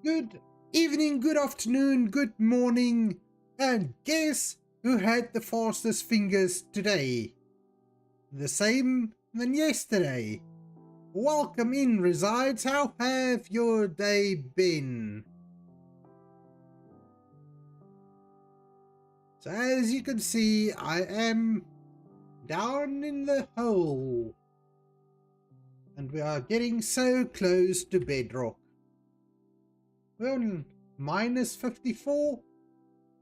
Good evening, good afternoon, good morning, and guess who had the fastest fingers today? The same than yesterday. Welcome in, Resides. How have your day been? So as you can see, I am down in the hole. And we are getting so close to bedrock. We're on minus 54.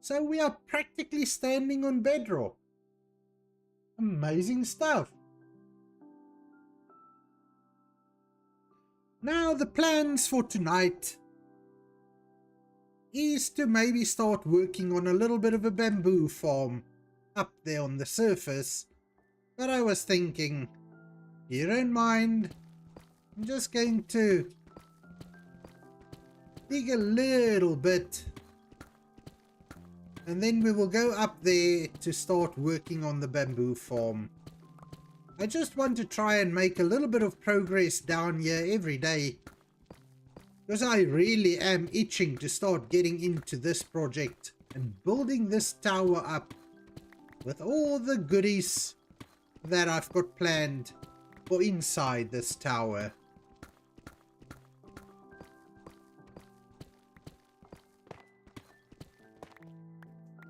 So we are practically standing on bedrock. Amazing stuff. Now the plans for tonight is to maybe start working on a little bit of a bamboo farm up there on the surface. But I was thinking, you don't mind, I'm just going to dig a little bit and then we will go up there to start working on the bamboo farm. I just want to try and make a little bit of progress down here every day, because I really am itching to start getting into this project and building this tower up with all the goodies that I've got planned for inside this tower.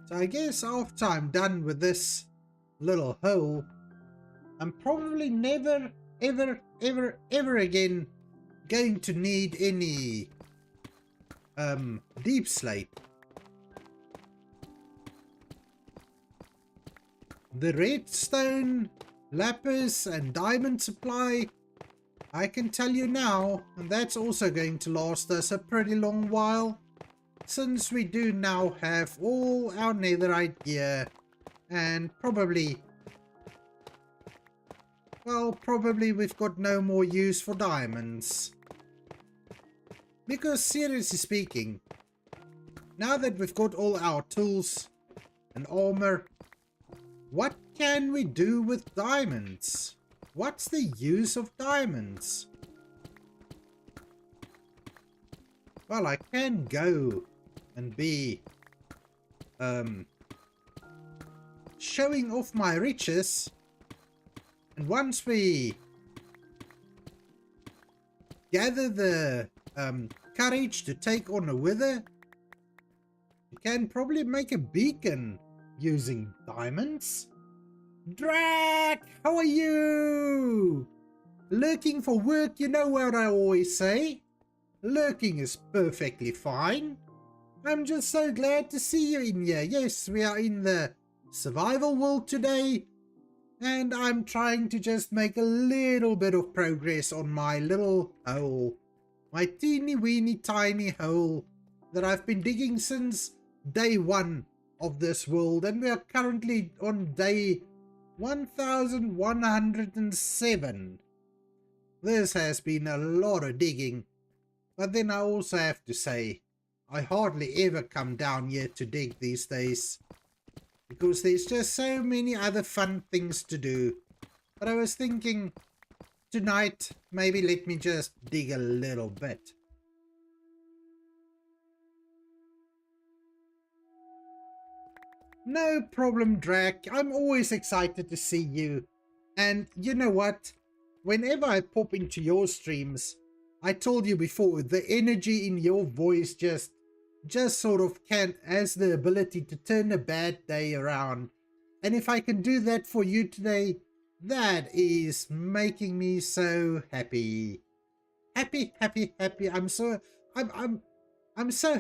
So I guess after I'm done with this little hole, I'm probably never, ever again going to need any deep slate. The redstone, lapis and diamond supply, I can tell you now, and that's also going to last us a pretty long while, since we do now have all our netherite gear and probably we've got no more use for diamonds. Because seriously speaking, now that we've got all our tools and armor, what can we do with diamonds? What's the use of diamonds? Well, I can go and be showing off my riches, and once we gather the courage to take on a wither, we can probably make a beacon using diamonds. Drac, how are you? Lurking for work, you know what I always say. Lurking is perfectly fine. I'm just so glad to see you in here. Yes, we are in the survival world today, and I'm trying to just make a little bit of progress on my little hole. My teeny weeny tiny hole that I've been digging since day 1 of this world, and we are currently on day 1107. This has been a lot of digging, but then I also have to say, I hardly ever come down here to dig these days, because there's just so many other fun things to do. But I was thinking, tonight, maybe let me just dig a little bit. No problem, Drac. I'm always excited to see you. And you know what? Whenever I pop into your streams, I told you before, the energy in your voice just sort of has the ability to turn a bad day around. And if I can do that for you today, that is making me so happy. Happy. I'm so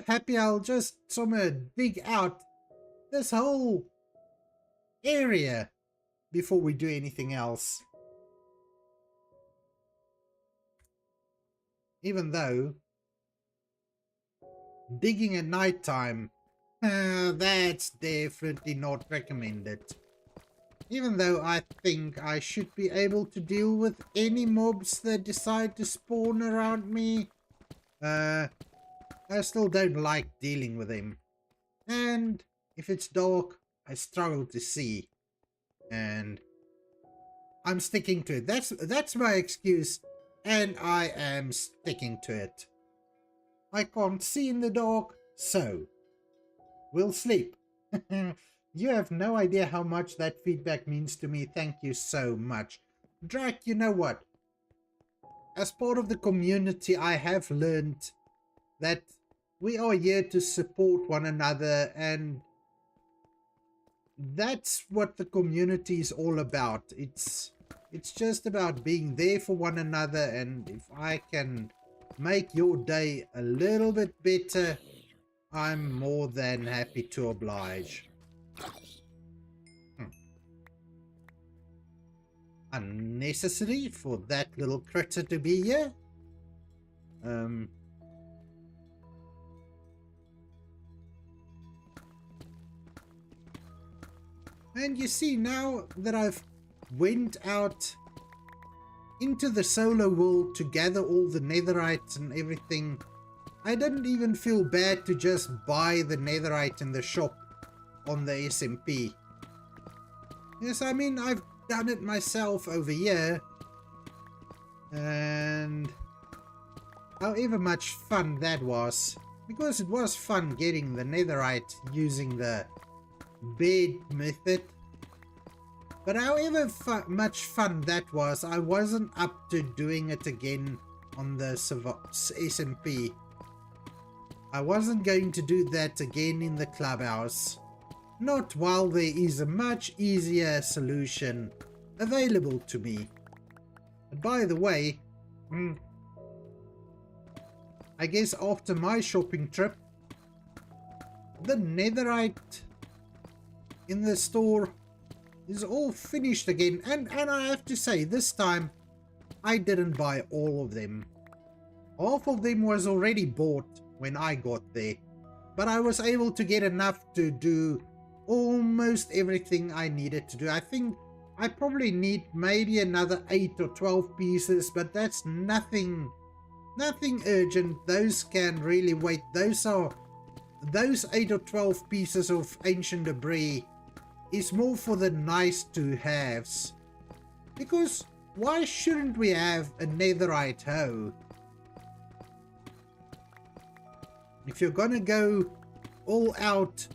happy. I'll just dig out this whole area before we do anything else. Even though digging at night time, that's definitely not recommended. Even though I think I should be able to deal with any mobs that decide to spawn around me, I still don't like dealing with them. And if it's dark, I struggle to see. And I'm sticking to it. That's my excuse, and I am sticking to it. I can't see in the dark, so we'll sleep. You have no idea how much that feedback means to me. Thank you so much. Drac, you know what? As part of the community, I have learned that we are here to support one another, and that's what the community is all about. It's just about being there for one another, and if I can make your day a little bit better, I'm more than happy to oblige. Unnecessary for that little critter to be here. And you see, now that I've went out into the solar world to gather all the netherite and everything, I didn't even feel bad to just buy the netherite in the shop on the SMP. Yes, I mean, I've done it myself over here, and however much fun that was, because it was fun getting the netherite using the bed method, but however much fun that was, I wasn't up to doing it again on the SMP. I wasn't going to do that again in the clubhouse. Not while there is a much easier solution available to me. And by the way, I guess after my shopping trip, the netherite in the store is all finished again. And I have to say, this time I didn't buy all of them. Half of them was already bought when I got there, but I was able to get enough to do almost everything I needed to do. I think I probably need maybe another 8 or 12 pieces, but that's nothing urgent. Those can really wait. Those 8 or 12 pieces of ancient debris is more for the nice to haves, because why shouldn't we have a netherite hoe? If you're gonna go all out,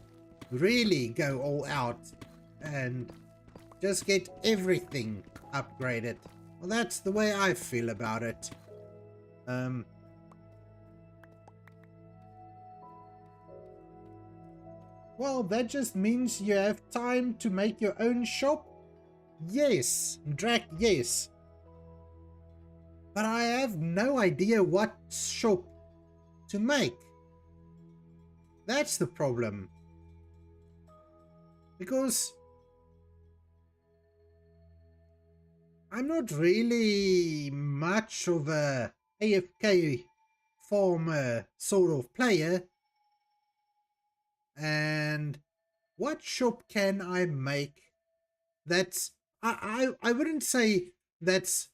really go all out and just get everything upgraded, well, that's the way I feel about it. Well, that just means you have time to make your own shop? Yes, Drac, yes. But I have no idea what shop to make. That's the problem. Because I'm not really much of a AFK farmer sort of player. And what shop can I make that's... I wouldn't say that's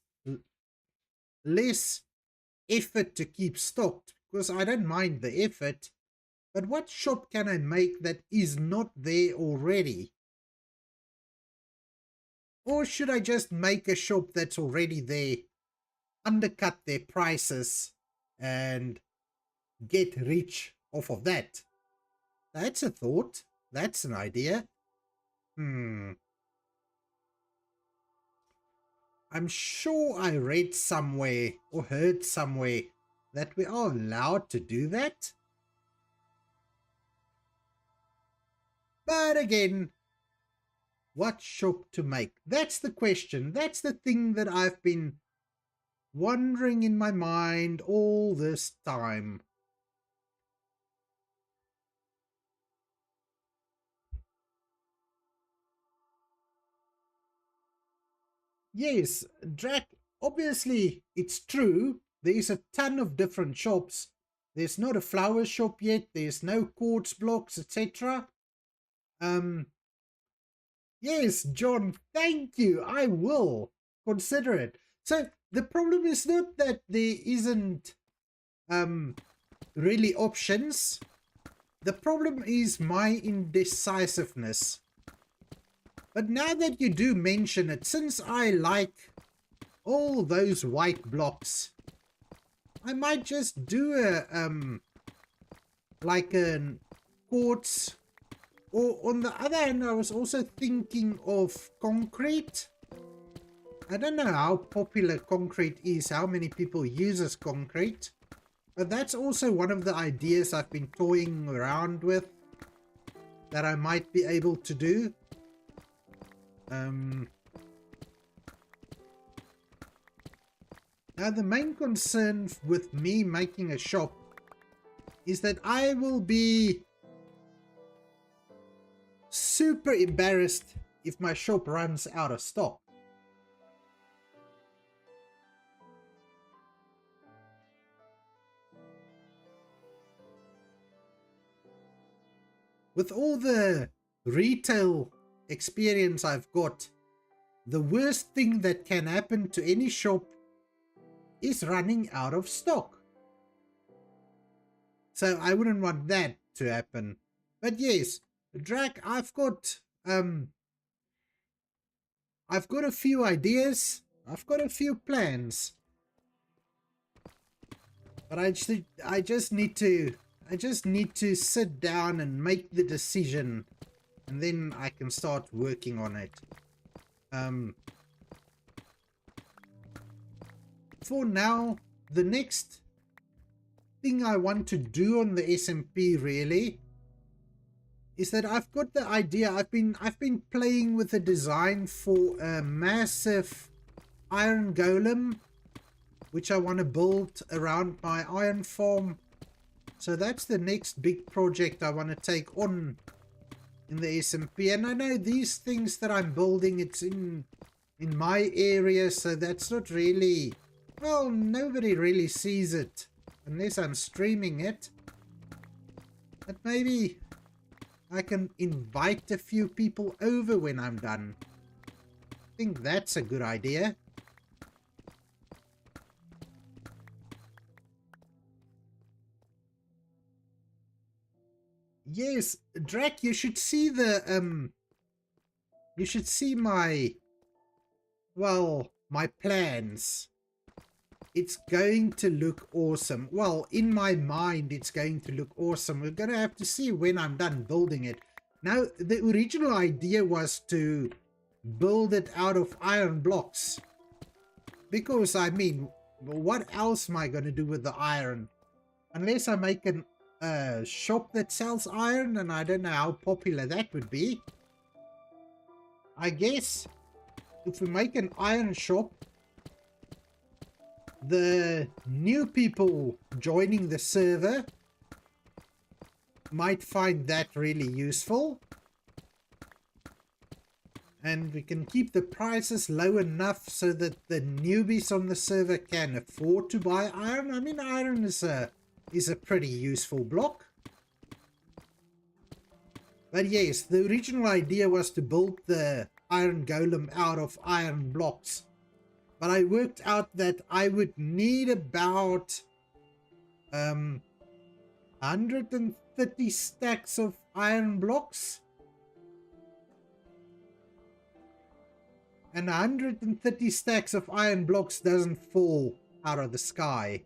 less effort to keep stocked, because I don't mind the effort. But what shop can I make that is not there already? Or should I just make a shop that's already there, undercut their prices, and get rich off of that? That's a thought. That's an idea. I'm sure I read somewhere or heard somewhere that we are allowed to do that. But again, what shop to make? That's the question. That's the thing that I've been wondering in my mind all this time. Yes, Drac, obviously it's true. There's a ton of different shops. There's not a flower shop yet. There's no quartz blocks, etc. Yes, John, thank you. I will consider it. So the problem is not that there isn't really options. The problem is my indecisiveness. But now that you do mention it, since I like all those white blocks, I might just do like an quartz. Or on the other hand, I was also thinking of concrete. I don't know how popular concrete is, how many people uses concrete. But that's also one of the ideas I've been toying around with that I might be able to do. Now the main concern with me making a shop is that I will be super embarrassed if my shop runs out of stock. With all the retail experience I've got, the worst thing that can happen to any shop is running out of stock. So I wouldn't want that to happen. But yes, Drac, I've got a few ideas. I've got a few plans. But I just need to sit down and make the decision, and then I can start working on it. For now, the next thing I want to do on the SMP really is that I've got the idea. I've been playing with the design for a massive iron golem, which I want to build around my iron farm. So that's the next big project I want to take on in the SMP. And I know these things that I'm building, it's in my area, so that's not really, well, nobody really sees it unless I'm streaming it. But maybe I can invite a few people over when I'm done. I think that's a good idea. Yes, Drac, you should see the you should see my, well, my plans. It's going to look awesome. Well, in my mind, it's going to look awesome. We're going to have to see when I'm done building it. Now, the original idea was to build it out of iron blocks. Because, I mean, what else am I going to do with the iron? Unless I make a shop that sells iron, and I don't know how popular that would be. I guess if we make an iron shop, the new people joining the server might find that really useful. And we can keep the prices low enough so that the newbies on the server can afford to buy iron. I mean, iron is a pretty useful block. But yes, the original idea was to build the iron golem out of iron blocks. But I worked out that I would need about 130 stacks of iron blocks. And 130 stacks of iron blocks doesn't fall out of the sky.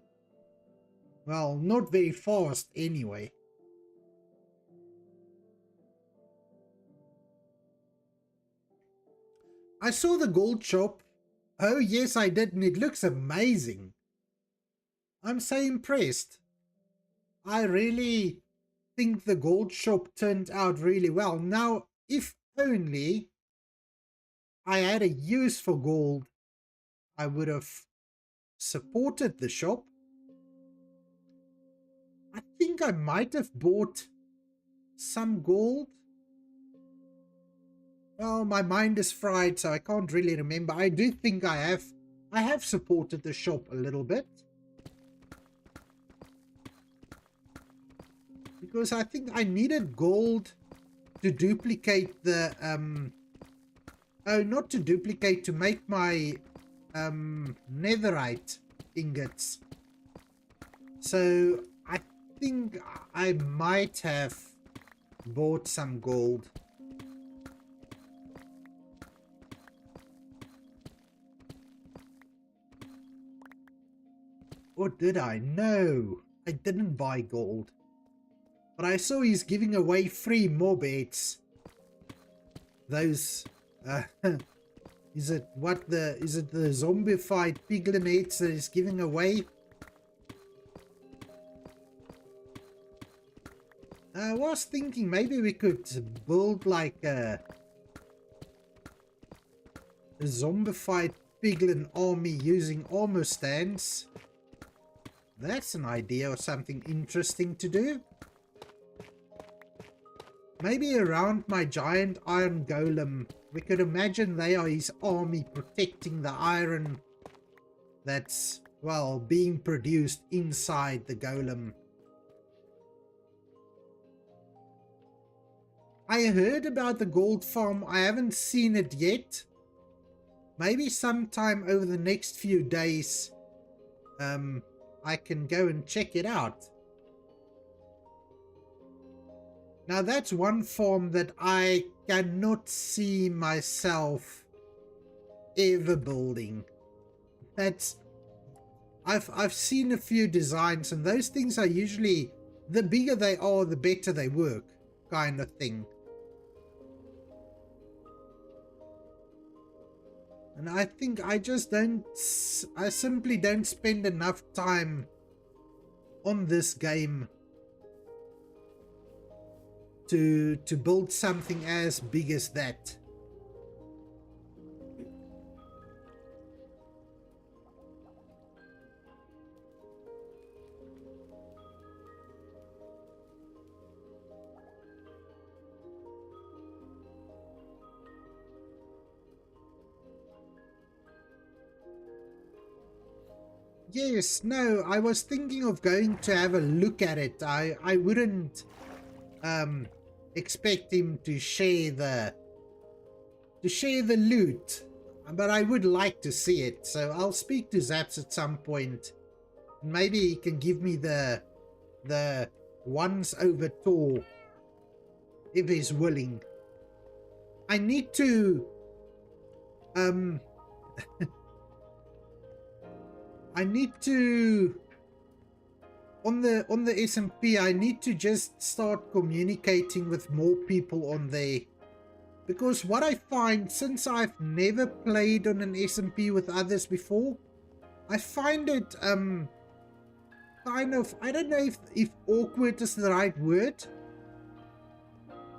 Well, not very fast anyway. I saw the gold shop. Oh yes, I did, and it looks amazing. I'm so impressed. I really think the gold shop turned out really well. Now, if only I had a use for gold, I would have supported the shop. I think I might have bought some gold. Well, my mind is fried, so I can't really remember. I do think I have supported the shop a little bit. Because I think I needed gold to duplicate the, oh, not to duplicate, to make my, netherite ingots. So, I think I might have bought some gold. Or did I? No, I didn't buy gold. But I saw he's giving away free mob heads. Those, is it the zombified piglin heads that he's giving away? I was thinking maybe we could build like a zombified piglin army using armor stands. That's an idea or something interesting to do. Maybe around my giant iron golem, we could imagine they are his army protecting the iron that's, well, being produced inside the golem. I heard about the gold farm. I haven't seen it yet. Maybe sometime over the next few days, I can go and check it out. Now that's one farm that I cannot see myself ever building. I've seen a few designs, and those things are usually, the bigger they are, the better they work, kind of thing. And I think I simply don't spend enough time on this game to build something as big as that. Yes, no, I was thinking of going to have a look at it. I wouldn't expect him to share the loot, but I would like to see it. So I'll speak to Zaps at some point. Maybe he can give me the once over tour if he's willing. I need to I need to, on the SMP, I need to just start communicating with more people on there. Because what I find, since I've never played on an SMP with others before, I find it kind of, I don't know if awkward is the right word,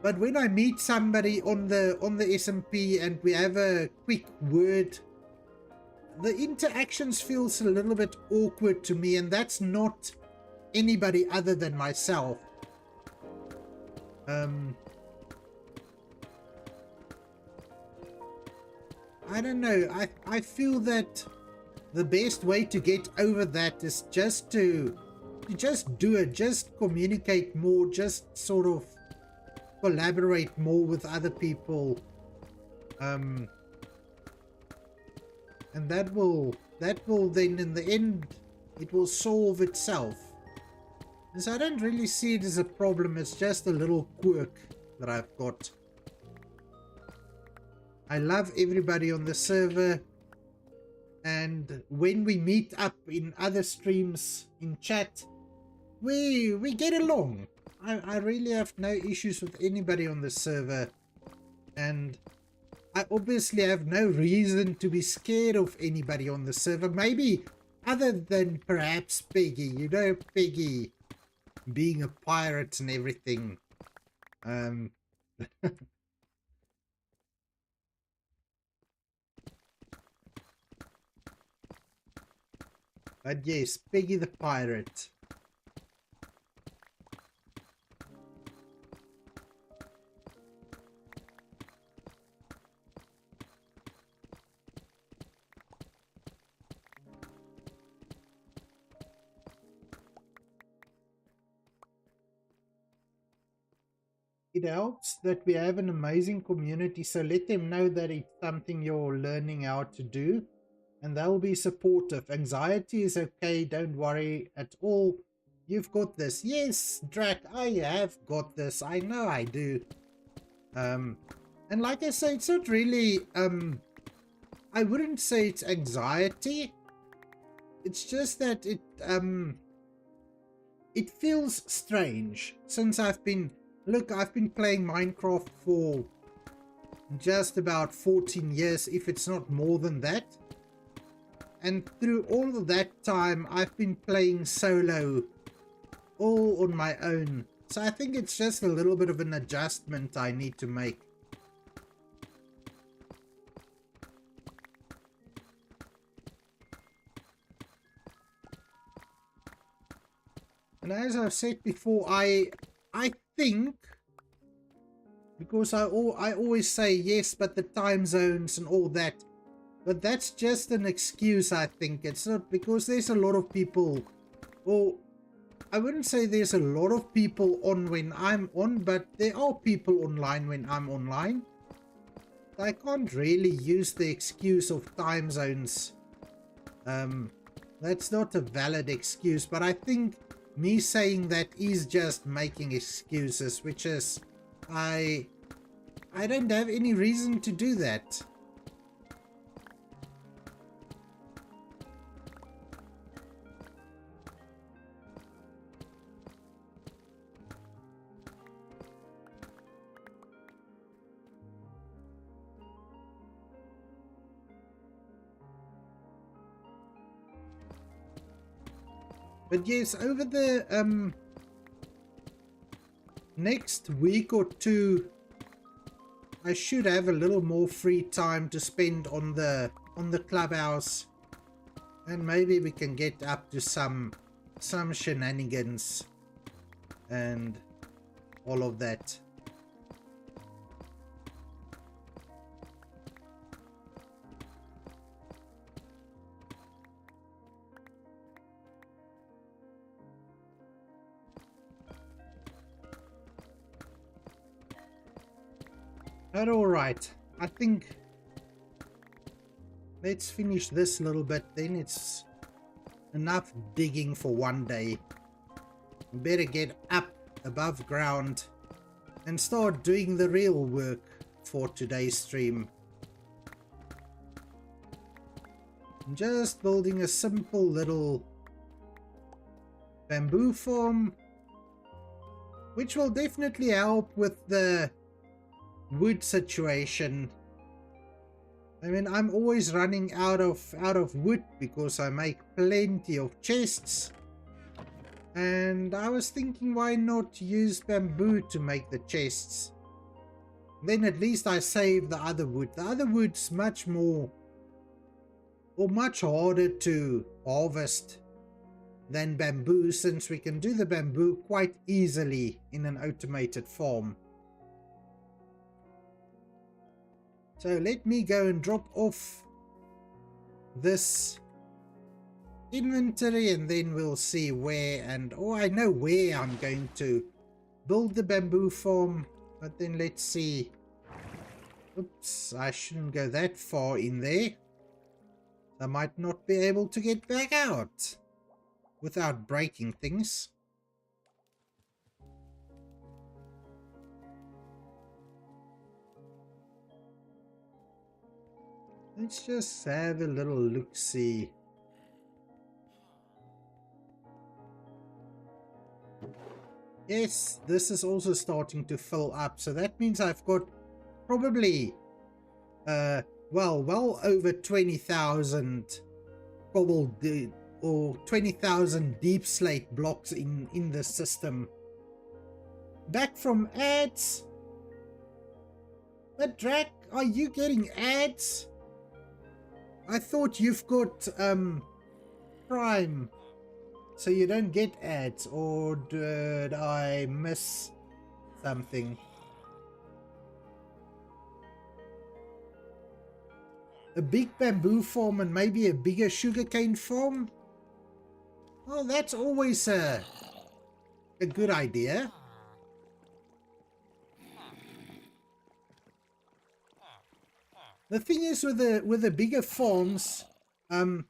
but when I meet somebody on the SMP and we have a quick word, the interactions feels a little bit awkward to me, and that's not anybody other than myself. I don't know. I feel that the best way to get over that is just to just do it, just communicate more, just sort of collaborate more with other people. And that will then in the end, it will solve itself. And so I don't really see it as a problem. It's just a little quirk that I've got. I love everybody on the server, and when we meet up in other streams in chat, we get along. I really have no issues with anybody on the server, and I obviously have no reason to be scared of anybody on the server. Maybe other than perhaps Peggy. You know, Peggy being a pirate and everything. But yes, Peggy the pirate. It helps that we have an amazing community, so let them know that it's something you're learning how to do, and they'll be supportive. Anxiety is okay, don't worry at all. You've got this. Yes, Drac, I have got this. I know I do. And like I say, it's not really, I wouldn't say it's anxiety. It's just that it feels strange since I've been playing Minecraft for just about 14 years, if it's not more than that. And through all of that time, I've been playing solo, all on my own. So I think it's just a little bit of an adjustment I need to make. And as I've said before, I think, because I always say yes, but the time zones and all that, but that's just an excuse. I think it's not, because there's a lot of people, or I wouldn't say there's a lot of people on when I'm on, but there are people online when I'm online. I can't really use the excuse of time zones. That's not a valid excuse, but I think me saying that is just making excuses, which is, I don't have any reason to do that. But yes, over the next week or two, I should have a little more free time to spend on the clubhouse, and maybe we can get up to some shenanigans and all of that. But alright, I think let's finish this little bit, then it's enough digging for one day. Better get up above ground and start doing the real work for today's stream. I'm just building a simple little bamboo farm, which will definitely help with the wood situation. I mean, I'm always running out of wood because I make plenty of chests, and I was thinking, why not use bamboo to make the chests? Then at least I save the other wood. The other wood's much more, or much harder to harvest than bamboo, since we can do the bamboo quite easily in an automated farm. So let me go and drop off this inventory, and then we'll see where, and I know where I'm going to build the bamboo farm, but then let's see. Oops, I shouldn't go that far in there. I might not be able to get back out without breaking things. Let's just have a little look-see. Yes, this is also starting to fill up, so that means I've got probably well over 20,000 cobbled or 20,000 deep slate blocks in the system. Back from ads. But Drac, are you getting ads? I thought you've got Prime, so you don't get ads, or did I miss something? A big bamboo farm and maybe a bigger sugarcane farm? Well, that's always a good idea. The thing is with the bigger farms, my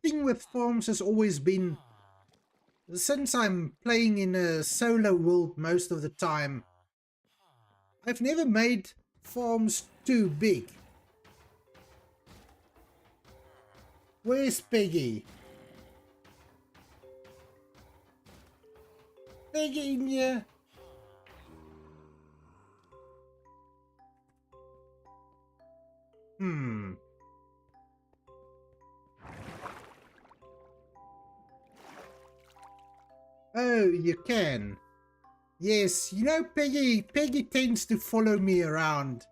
thing with farms has always been, since I'm playing in a solo world most of the time, I've never made farms too big. Where's Peggy? Peggy in here. Oh, you can. Yes, you know, Peggy tends to follow me around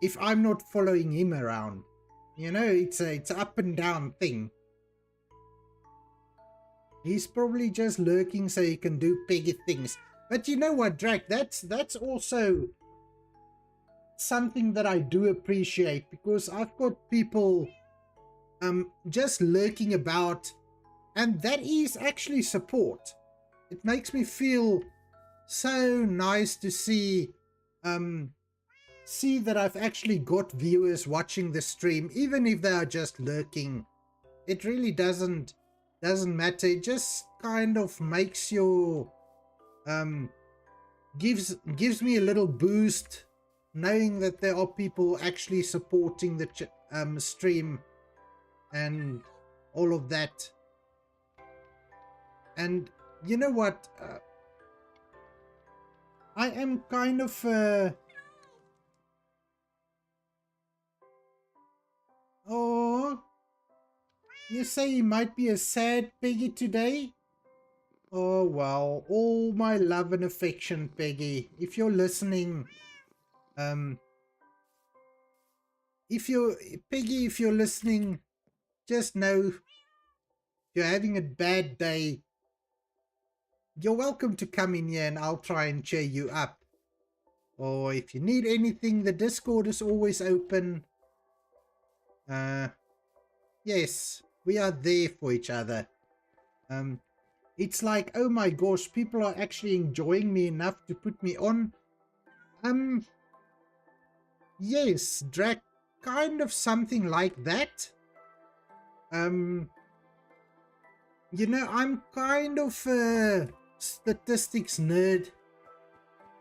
if I'm not following him around. You know, it's a up and down thing. He's probably just lurking so he can do Peggy things. But you know what, Drac, that's also something that I do appreciate, because I've got people just lurking about, and that is actually support. It makes me feel so nice to see that I've actually got viewers watching the stream, even if they are just lurking. It really doesn't matter. It just kind of makes your gives me a little boost knowing that there are people actually supporting the stream and all of that. And you know what, I am kind of oh, you say he might be a sad Peggy today? Oh well, all my love and affection, Peggy. If you're listening, if you're listening, just know you're having a bad day. You're welcome to come in here and I'll try and cheer you up. Or if you need anything, the Discord is always open. Yes, we are there for each other. It's like, oh my gosh, people are actually enjoying me enough to put me on. Yes, Drac, kind of something like that. You know, I'm kind of a statistics nerd.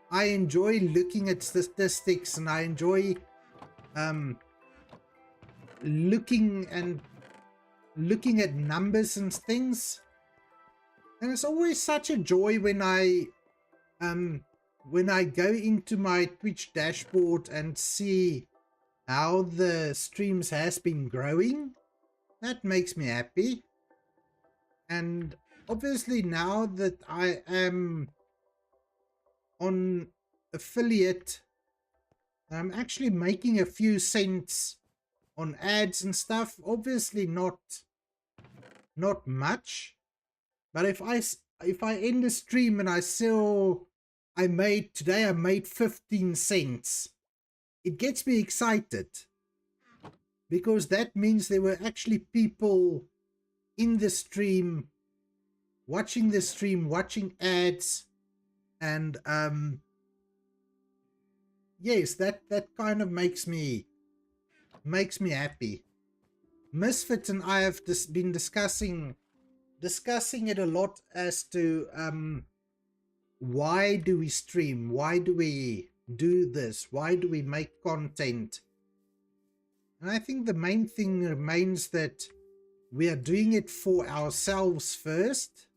I enjoy looking at statistics, and I enjoy looking at numbers and things. And it's always such a joy when I go into my Twitch dashboard and see how the streams has been growing. That makes me happy. And obviously now that I am on affiliate, I'm actually making a few cents on ads and stuff. Obviously not much, but if I end the stream and I made 15 cents, it gets me excited, because that means there were actually people in the stream, watching the stream, watching ads, and yes, that kind of makes me happy. Misfit and I have been discussing it a lot as to why do we stream, why do we do this, why do we make content. And I think the main thing remains that we are doing it for ourselves first,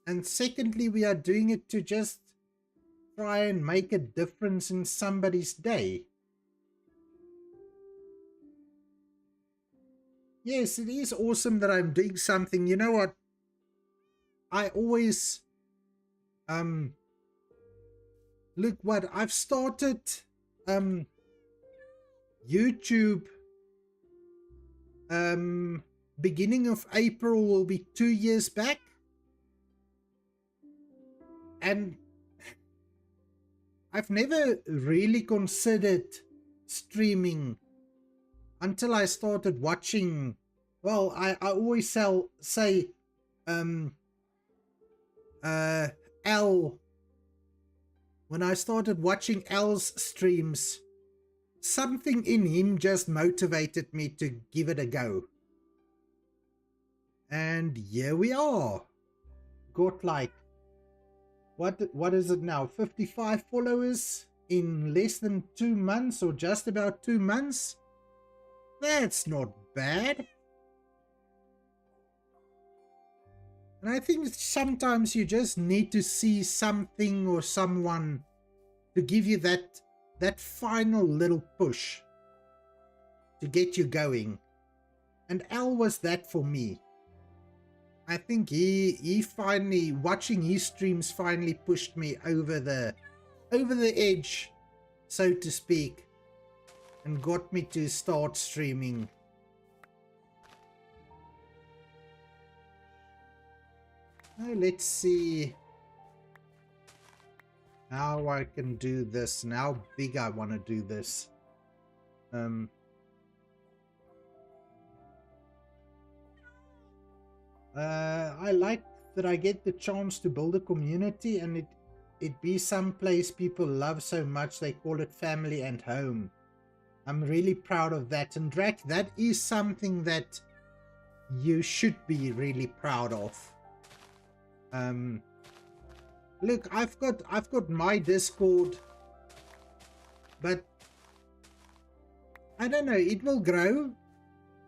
and secondly, we are doing it to just try and make a difference in somebody's day. Yes, it is awesome that I'm doing something. You know what? I always look what I've started YouTube beginning of April will be 2 years back, and I've never really considered streaming until I started watching. Well, I always say L, when I started watching L's streams, something in him just motivated me to give it a go. And here we are. Got like, what is it now? 55 followers in less than 2 months, or just about 2 months. That's not bad. And I think sometimes you just need to see something or someone to give you that final little push to get you going. And Al was that for me. I think he finally, watching his streams finally pushed me over the edge, so to speak, and got me to start streaming. Now let's see how I can do this and how big I want to do this. I like that I get the chance to build a community and it be some place people love so much they call it family and home. I'm really proud of that. And Drac, that is something that you should be really proud of. Look, I've got my Discord, but I don't know, it will grow.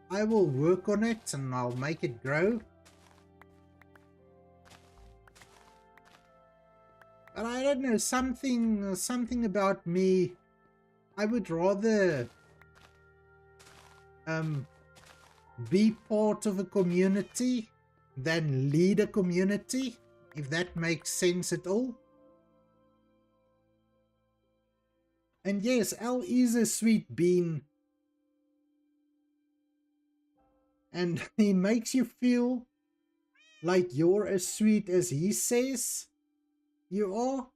I will work on it and I'll make it grow. But I don't know, something about me, I would rather be part of a community than lead a community, if that makes sense at all. And yes, Al is a sweet bean. And he makes you feel like you're as sweet as he says you are.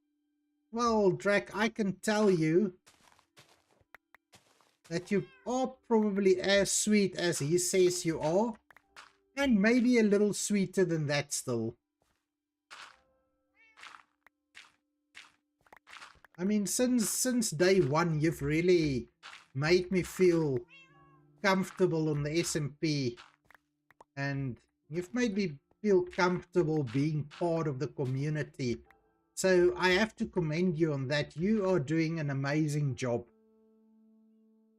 Well, Drac, I can tell you that you are probably as sweet as he says you are. And maybe a little sweeter than that still. I mean, since day one, you've really made me feel comfortable on the SMP. And you've made me feel comfortable being part of the community. So I have to commend you on that. You are doing an amazing job.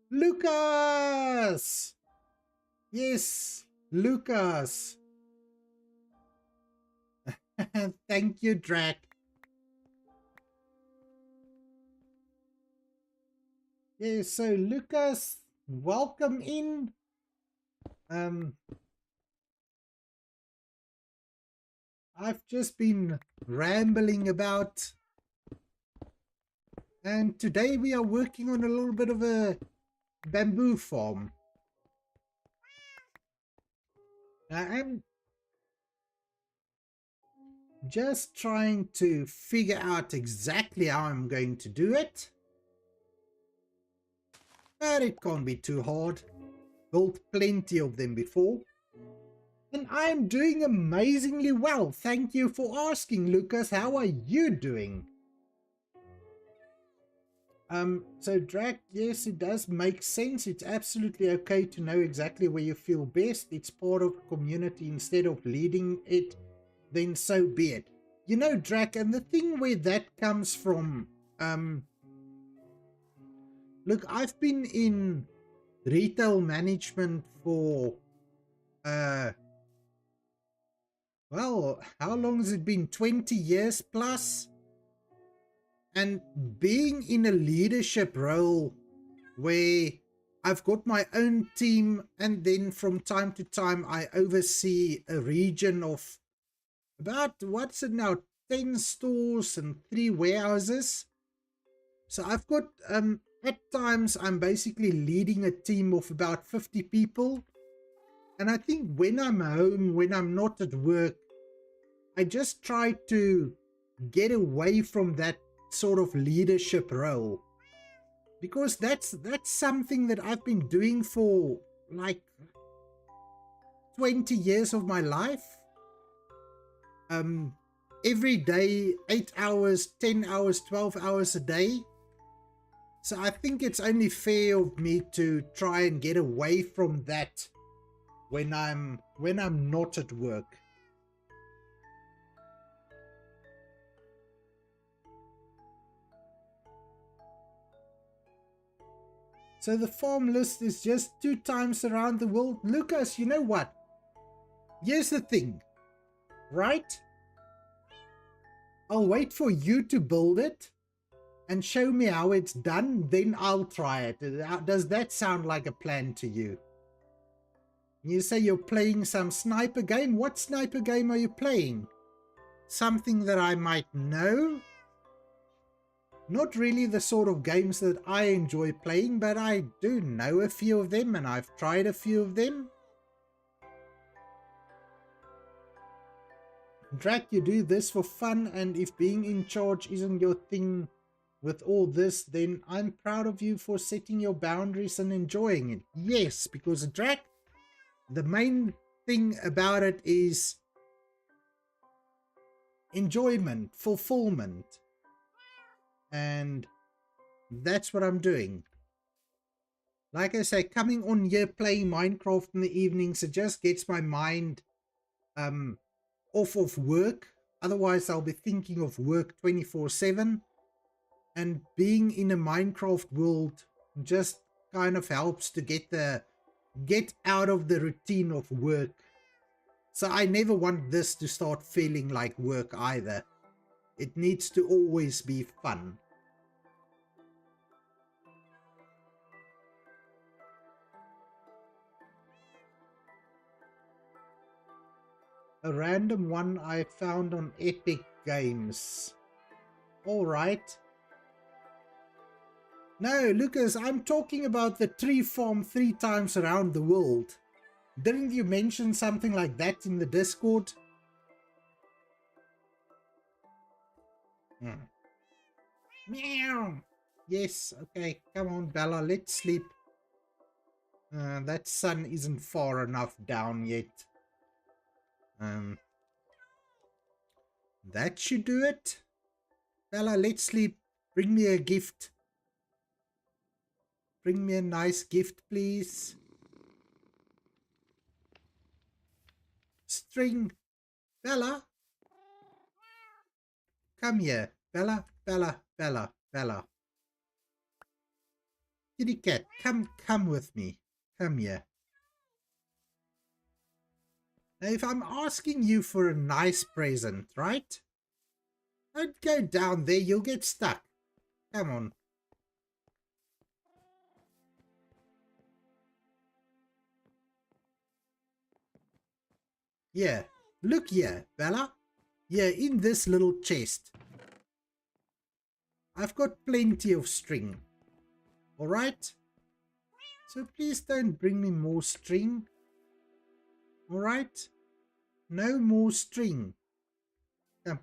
Lucas! Yes, Lucas. Thank you, Drac. Yes, so Lucas, welcome in. I've just been rambling about, and today we are working on a little bit of a bamboo farm. I'm just trying to figure out exactly how I'm going to do it. But it can't be too hard. Built plenty of them before. And I'm doing amazingly well. Thank you for asking, Lucas. How are you doing? So Drac, yes, it does make sense. It's absolutely okay to know exactly where you feel best. It's part of the community instead of leading it, then so be it. You know, Drac, and the thing where that comes from, look, I've been in retail management for, well, how long has it been? 20 years plus? And being in a leadership role where I've got my own team and then from time to time I oversee a region of about, what's it now, 10 stores and 3 warehouses. So I've got, at times I'm basically leading a team of about 50 people. And I think when I'm home, when I'm not at work, I just try to get away from that sort of leadership role, because that's something that I've been doing for like 20 years of my life. Every day, 8 hours, 10 hours, 12 hours a day. So I think it's only fair of me to try and get away from that when I'm not at work. So the farm list is just 2 times around the world. Lucas, you know what? Here's the thing, right? I'll wait for you to build it and show me how it's done, then I'll try it. Does that sound like a plan to you? You say you're playing some sniper game. What sniper game are you playing? Something that I might know? Not really the sort of games that I enjoy playing, but I do know a few of them and I've tried a few of them. Drac, you do this for fun, and if being in charge isn't your thing with all this, then I'm proud of you for setting your boundaries and enjoying it. Yes, because Drac, the main thing about it is enjoyment, fulfillment. And that's what I'm doing. Like I say, coming on here playing Minecraft in the evenings, it just gets my mind off of work. Otherwise I'll be thinking of work 24/7, and being in a Minecraft world just kind of helps to get out of the routine of work. So I never want this to start feeling like work either. It needs to always be fun. A random one I found on Epic Games. Alright. No, Lucas, I'm talking about the tree farm 3 times around the world. Didn't you mention something like that in the Discord? Meow. Yes, okay, come on, Bella, let's sleep. That sun isn't far enough down yet. That should do it. Bella, let's sleep. Bring me a gift. Bring me a nice gift, please. String. Bella. Come here. Bella, Bella, Bella, Bella. Kitty cat, come with me. Come here. Now, if I'm asking you for a nice present, right? Don't go down there, you'll get stuck. Come on. Yeah, look here, Bella. Yeah, in this little chest. I've got plenty of string. Alright? So please don't bring me more string. Alright? No more string. Come.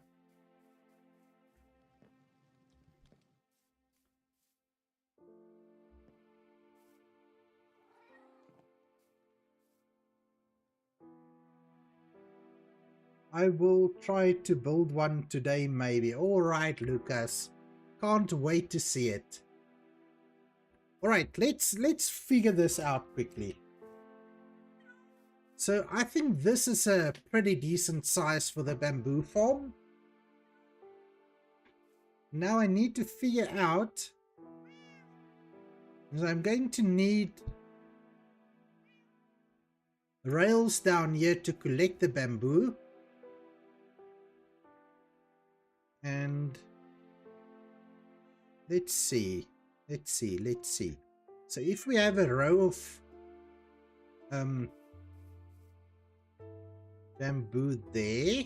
I will try to build one today maybe. Alright, Lucas. Can't wait to see it. Alright, let's figure this out quickly. So I think this is a pretty decent size for the bamboo farm. Now I need to figure out, because I'm going to need rails down here to collect the bamboo. And let's see. So if we have a row of bamboo there,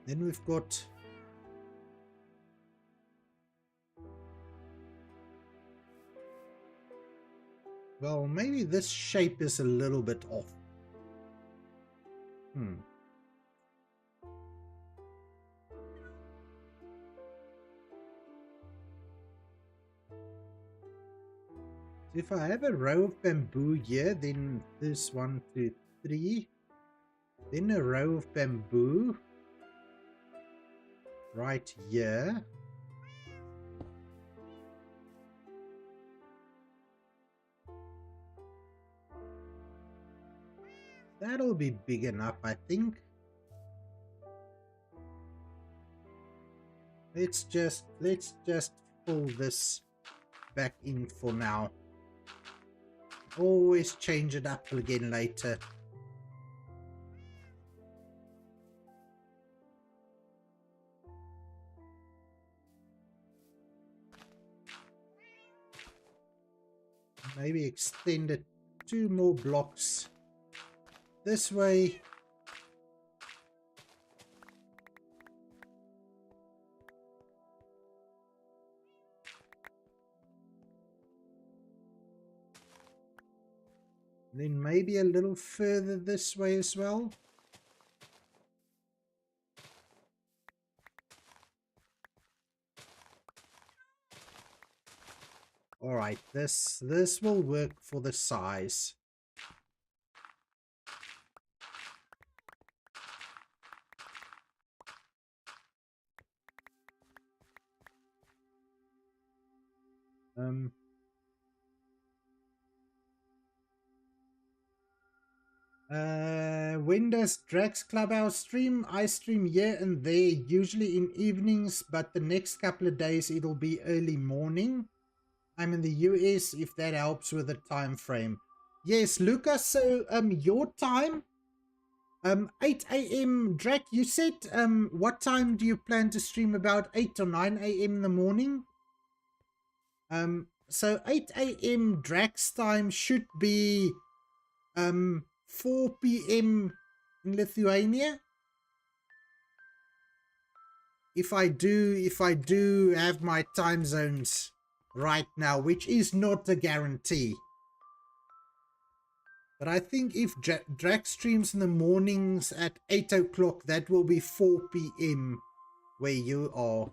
then we've got well, maybe this shape is a little bit off. If I have a row of bamboo here, then this 1, 2, 3, then a row of bamboo right here. That'll be big enough, I think. Let's just pull this back in for now. Always change it up again later. Maybe extend it 2 more blocks this way. Then maybe a little further this way as well. All right, this will work for the size. When does Drax Clubhouse stream? I stream here and there, usually in evenings, but the next couple of days it'll be early morning. I'm in the US, if that helps with the time frame. Yes, Lucas, so your time, 8 a.m. Drac, you said what time do you plan to stream? About 8 or 9 a.m. in the morning? So 8 a.m. Drax time should be 4 p.m. in Lithuania. If I do have my time zones right now, which is not a guarantee. But I think if Drax streams in the mornings at 8 o'clock, that will be 4 p.m. where you are.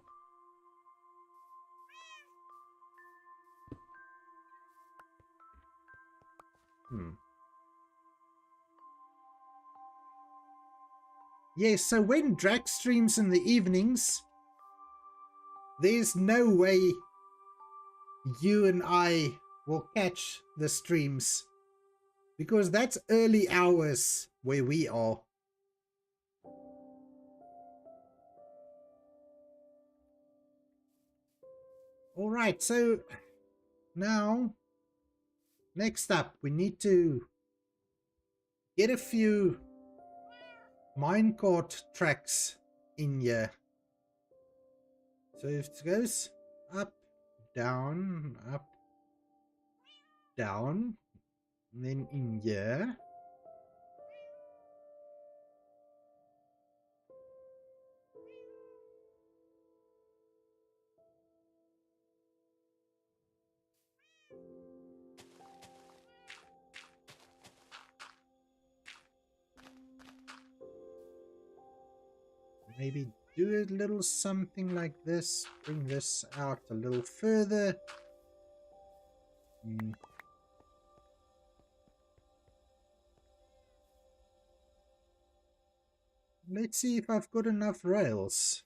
Yes, so when Drax streams in the evenings, there's no way you and I will catch the streams, because that's early hours where we are. All right, so now next up we need to get a few minecart tracks in here. So it goes up, down, and then in here. Maybe do a little something like this. Bring this out a little further. Let's see if I've got enough rails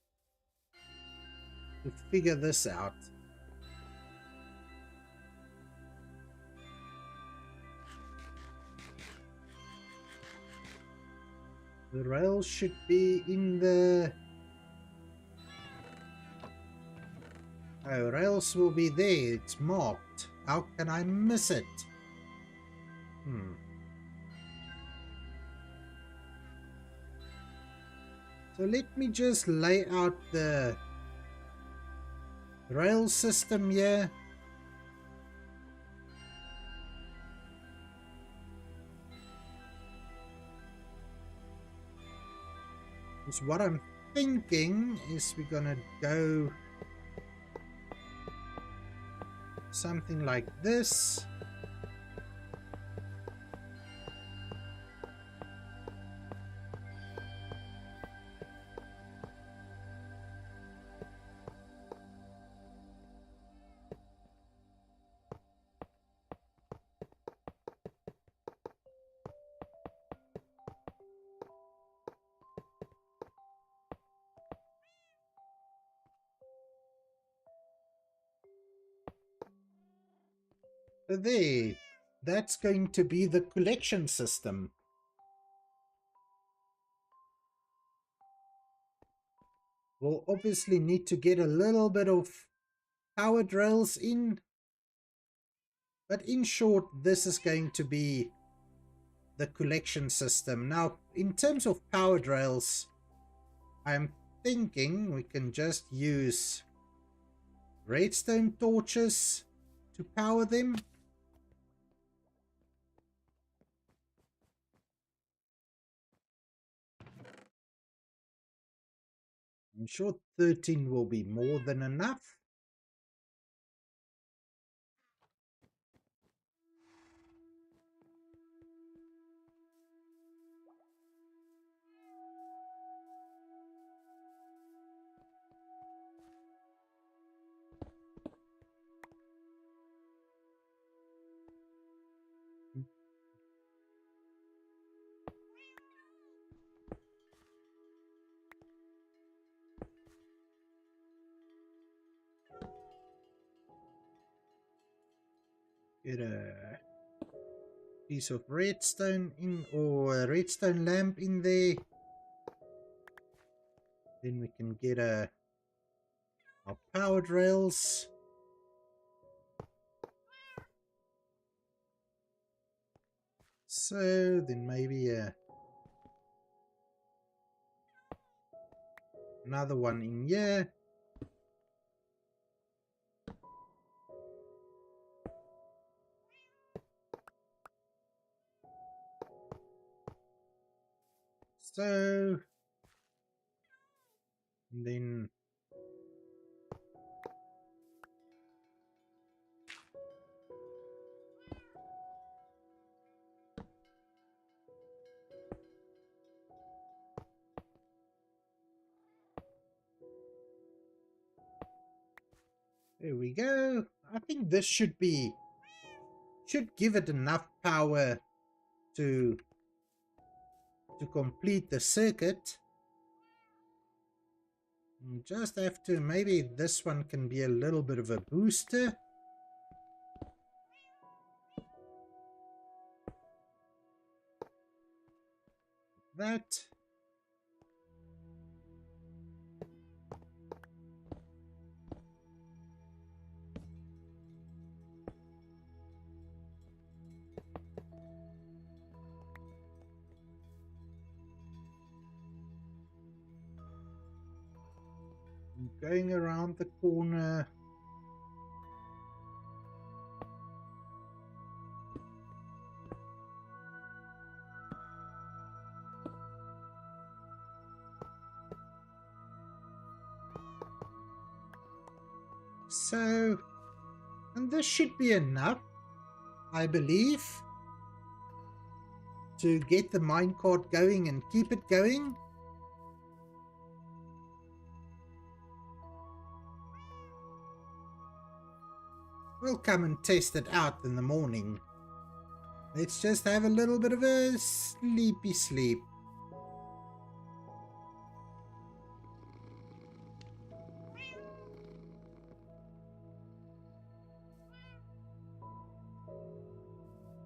to figure this out. The rails should be in the... Oh, rails will be there. It's marked. How can I miss it? So let me just lay out the rail system here. So what I'm thinking is we're gonna go something like this. So there, that's going to be the collection system. We'll obviously need to get a little bit of powered rails in, But in short, this is going to be the collection system. Now, in terms of powered rails, I'm thinking we can just use redstone torches to power them. I'm sure 13 will be more than enough. Get a piece of redstone in, or a redstone lamp in there. Then we can get our powered rails. So then maybe another one in here. So, and then there we go. I think this should give it enough power to complete the circuit. You just have to, maybe this one can be a little bit of a booster. That. Going around the corner. So, and this should be enough, I believe, to get the minecart going and keep it going. We'll come and test it out in the morning. Let's just have a little bit of a sleepy sleep.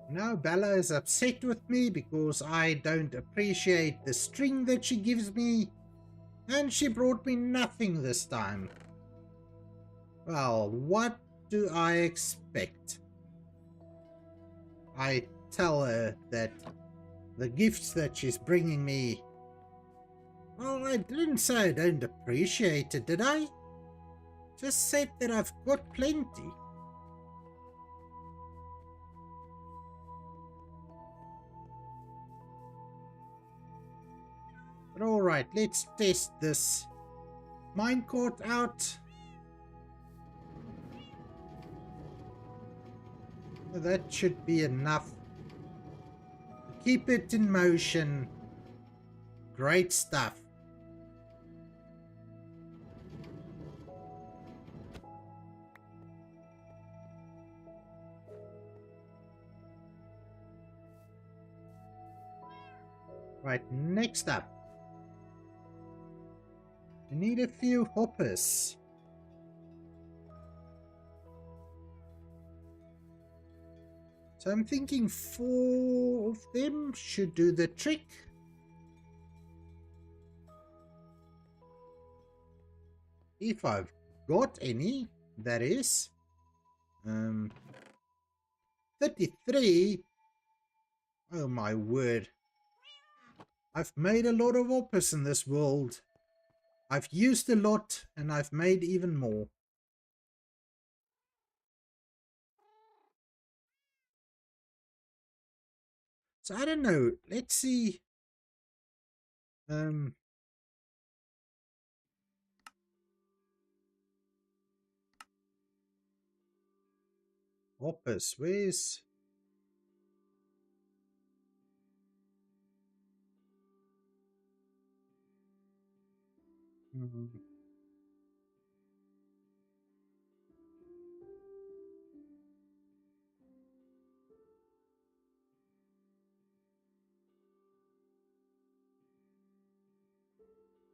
Now Bella is upset with me because I don't appreciate the string that she gives me, and she brought me nothing this time. Well, what do I expect? I tell her that the gifts that she's bringing me... Well, I didn't say I don't appreciate it, did I? Just said that I've got plenty. But alright, let's test this minecart out. That should be enough to keep it in motion. Great stuff. Right, next up. We need a few hoppers. So I'm thinking 4 of them should do the trick. If I've got any, that is. 33? Oh my word. I've made a lot of opus in this world. I've used a lot and I've made even more. So I don't know. Let's see. Opus, where's...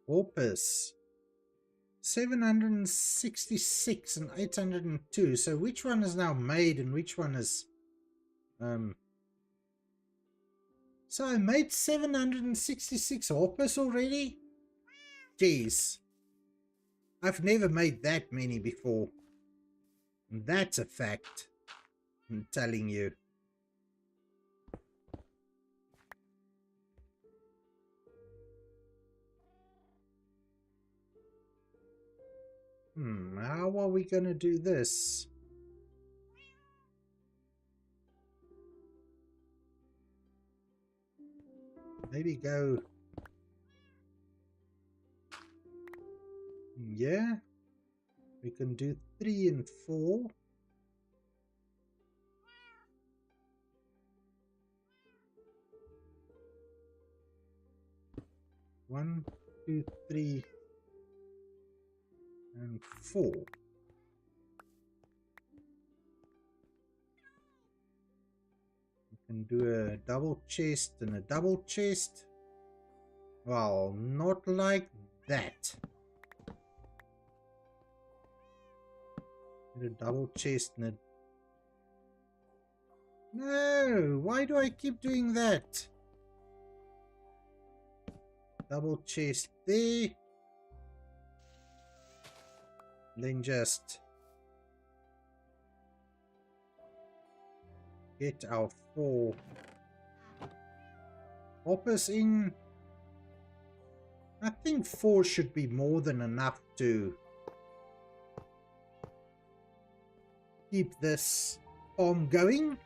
Opus 766 and 802. So which one is now made and which one is so I made 766 Opus already? Jeez. I've never made that many before. That's a fact. I'm telling you. How are we gonna do this? Maybe go... Yeah. We can do 3 and 4. One, 2, 3, and 4. We can do a double chest and a double chest. Well, not like that. A double chest and a... No! Why do I keep doing that? Double chest there. Then just get our 4 Opus in. I think 4 should be more than enough to keep this farm going.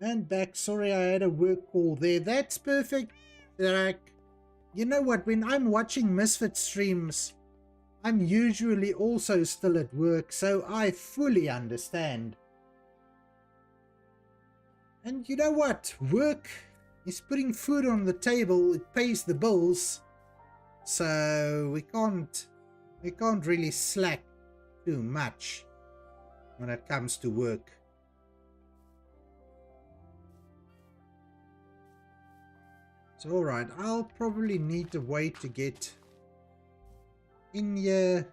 And back. Sorry, I had a work call there. That's perfect, Derek. You know what? When I'm watching Misfit streams, I'm usually also still at work, so I fully understand. And you know what? Work is putting food on the table. It pays the bills. So we can't really slack too much when it comes to work. So alright, I'll probably need to wait to get in here.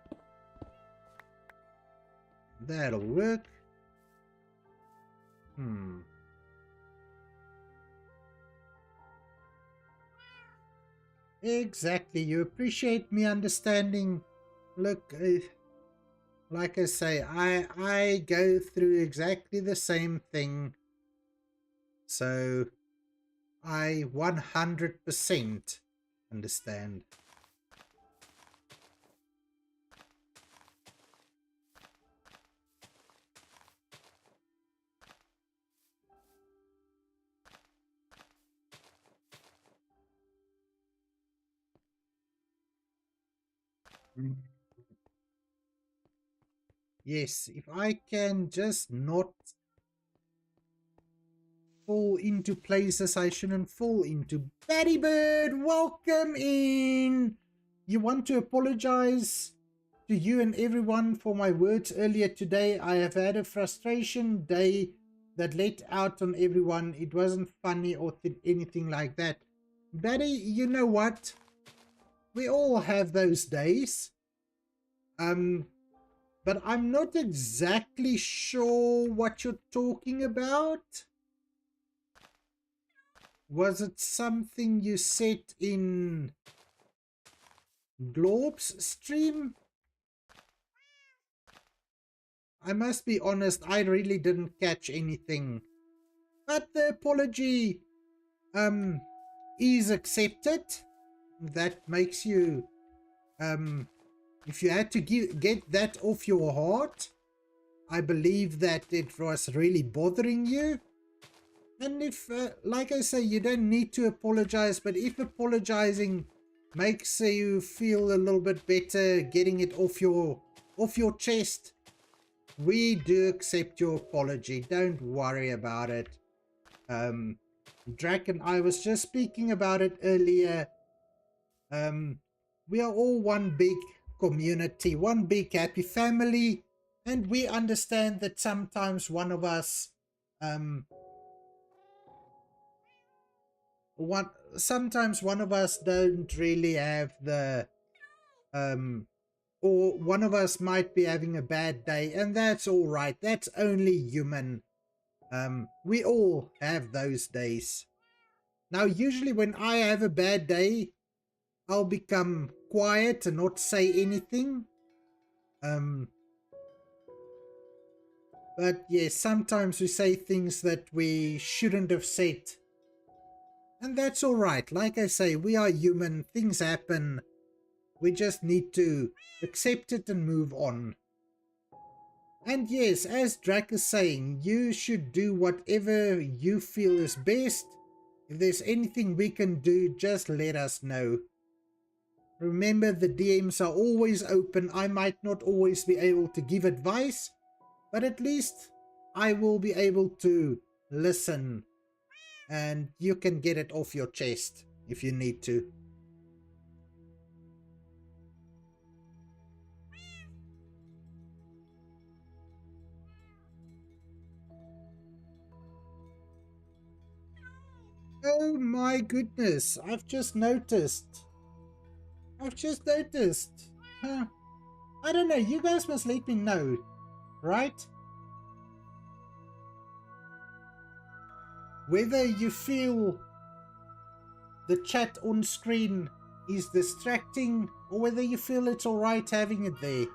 That'll work. Exactly. You appreciate me understanding. Look, like I say, I go through exactly the same thing. So I 100% understand. Yes, if I can just not fall into places I shouldn't fall into. Batty Bird, welcome in! You want to apologize to you and everyone for my words earlier today. I have had a frustration day that let out on everyone. It wasn't funny or anything like that. Batty, you know what? We all have those days. But I'm not exactly sure what you're talking about. Was it something you said in Glorb's stream? I must be honest, I really didn't catch anything. But the apology is accepted. That makes you if you had to get that off your heart, I believe that it was really bothering you. And if, like I say, you don't need to apologize, but if apologizing makes you feel a little bit better, getting it off your chest, we do accept your apology. Don't worry about it. Drac and I was just speaking about it earlier. We are all one big community, one big happy family, and we understand that sometimes one of us sometimes one of us don't really have the or one of us might be having a bad day, and that's all right. That's only human. We all have those days. Now, usually when I have a bad day, I'll become quiet and not say anything. But yes, sometimes we say things that we shouldn't have said. And that's all right. Like I say, we are human. Things happen. We just need to accept it and move on. And yes, as Drac is saying, you should do whatever you feel is best. If there's anything we can do, just let us know. Remember, the DMs are always open. I might not always be able to give advice, but at least I will be able to listen. And you can get it off your chest if you need to. Oh my goodness, I've just noticed. Huh. I don't know, you guys must let me know, right? Whether you feel the chat on screen is distracting or whether you feel it's alright having it there.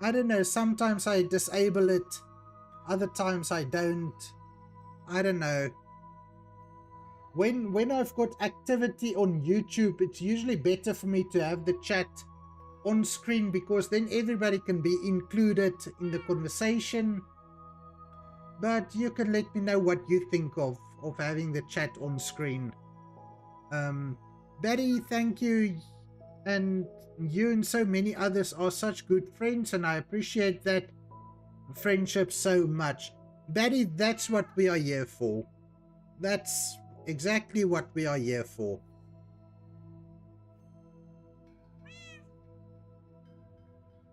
I don't know, sometimes I disable it, other times I don't. I don't know. When I've got activity on YouTube, it's usually better for me to have the chat on screen because then everybody can be included in the conversation. But you can let me know what you think of having the chat on screen. Betty, thank you. And you and so many others are such good friends, and I appreciate that friendship so much. Betty, that's what we are here for. That's exactly what we are here for.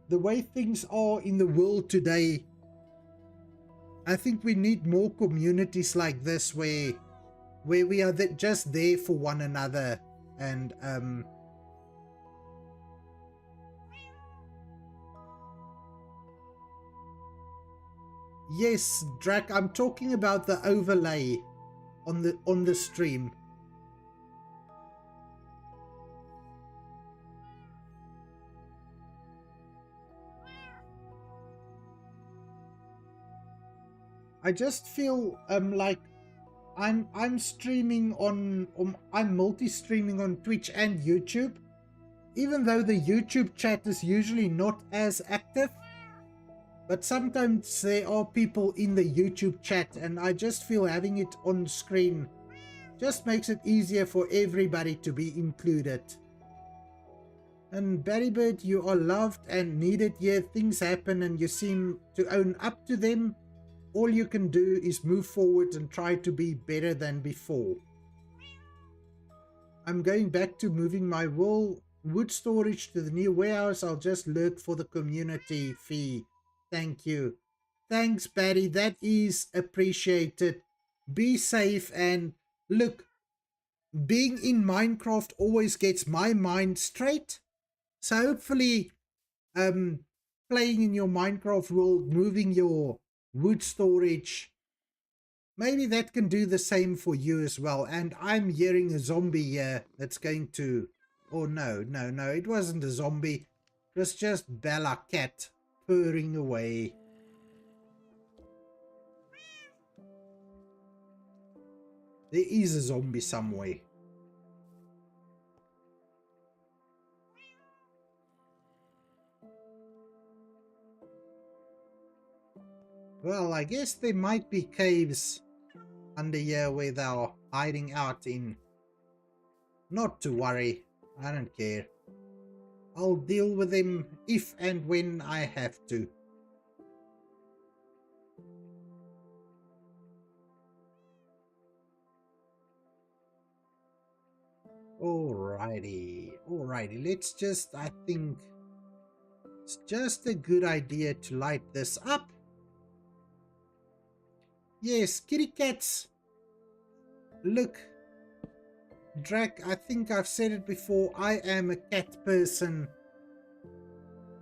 The way things are in the world today, I think we need more communities like this where we are just there for one another. And yes, Drac, I'm talking about the overlay on the stream. I just feel like I'm streaming I'm multi-streaming on Twitch and YouTube, even though the YouTube chat is usually not as active. But sometimes there are people in the YouTube chat, and I just feel having it on screen just makes it easier for everybody to be included. And Barrybird, you are loved and needed here. Things happen and you seem to own up to them. All you can do is move forward and try to be better than before. I'm going back to moving my wood storage to the new warehouse. I'll just lurk for the community fee. Thank you. Thanks, Barry. That is appreciated. Be safe, and look, being in Minecraft always gets my mind straight. So hopefully, playing in your Minecraft world, moving your wood storage maybe that can do the same for you as well. And I'm hearing a zombie here that's going to... Oh, no, it wasn't a zombie. It was just Bella cat purring away. There is a zombie somewhere. Well, I guess there might be caves under here where they're hiding out in. Not to worry, I don't care. I'll deal with them if and when I have to. Alrighty, let's just, I think it's just a good idea to light this up. Yes, kitty cats. Look, Drac, I think I've said it before, I am a cat person.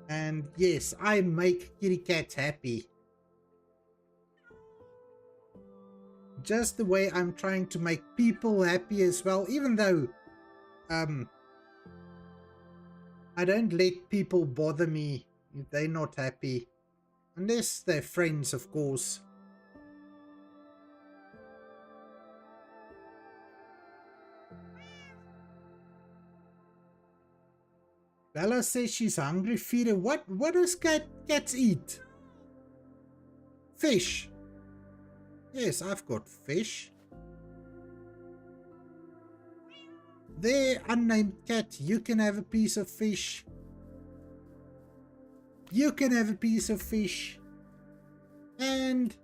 And yes, I make kitty cats happy. Just the way I'm trying to make people happy as well, even though I don't let people bother me if they're not happy. Unless they're friends, of course. Bella says she's hungry. Feed her. What does cats eat? Fish. Yes, I've got fish. There, unnamed cat, you can have a piece of fish. You can have a piece of fish. And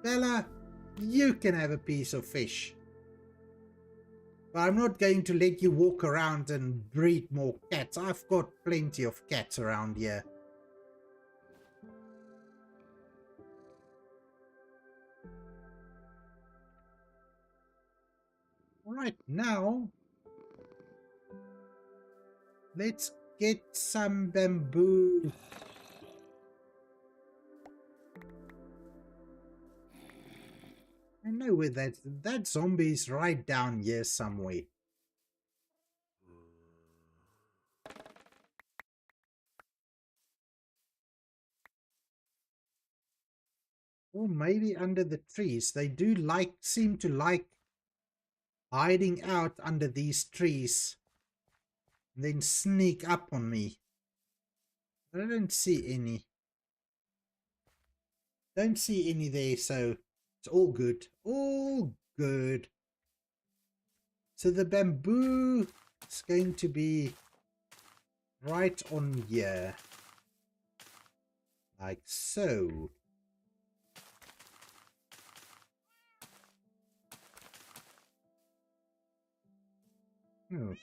Bella, you can have a piece of fish. But I'm not going to let you walk around and breed more cats. I've got plenty of cats around here. Right now, let's get some bamboo. I know where that zombie's right down here somewhere. Or maybe under the trees. They do seem to like hiding out under these trees. And then sneak up on me. I don't see any. Don't see any there, so it's all good. All good. So the bamboo is going to be right on here. Like so. Oh.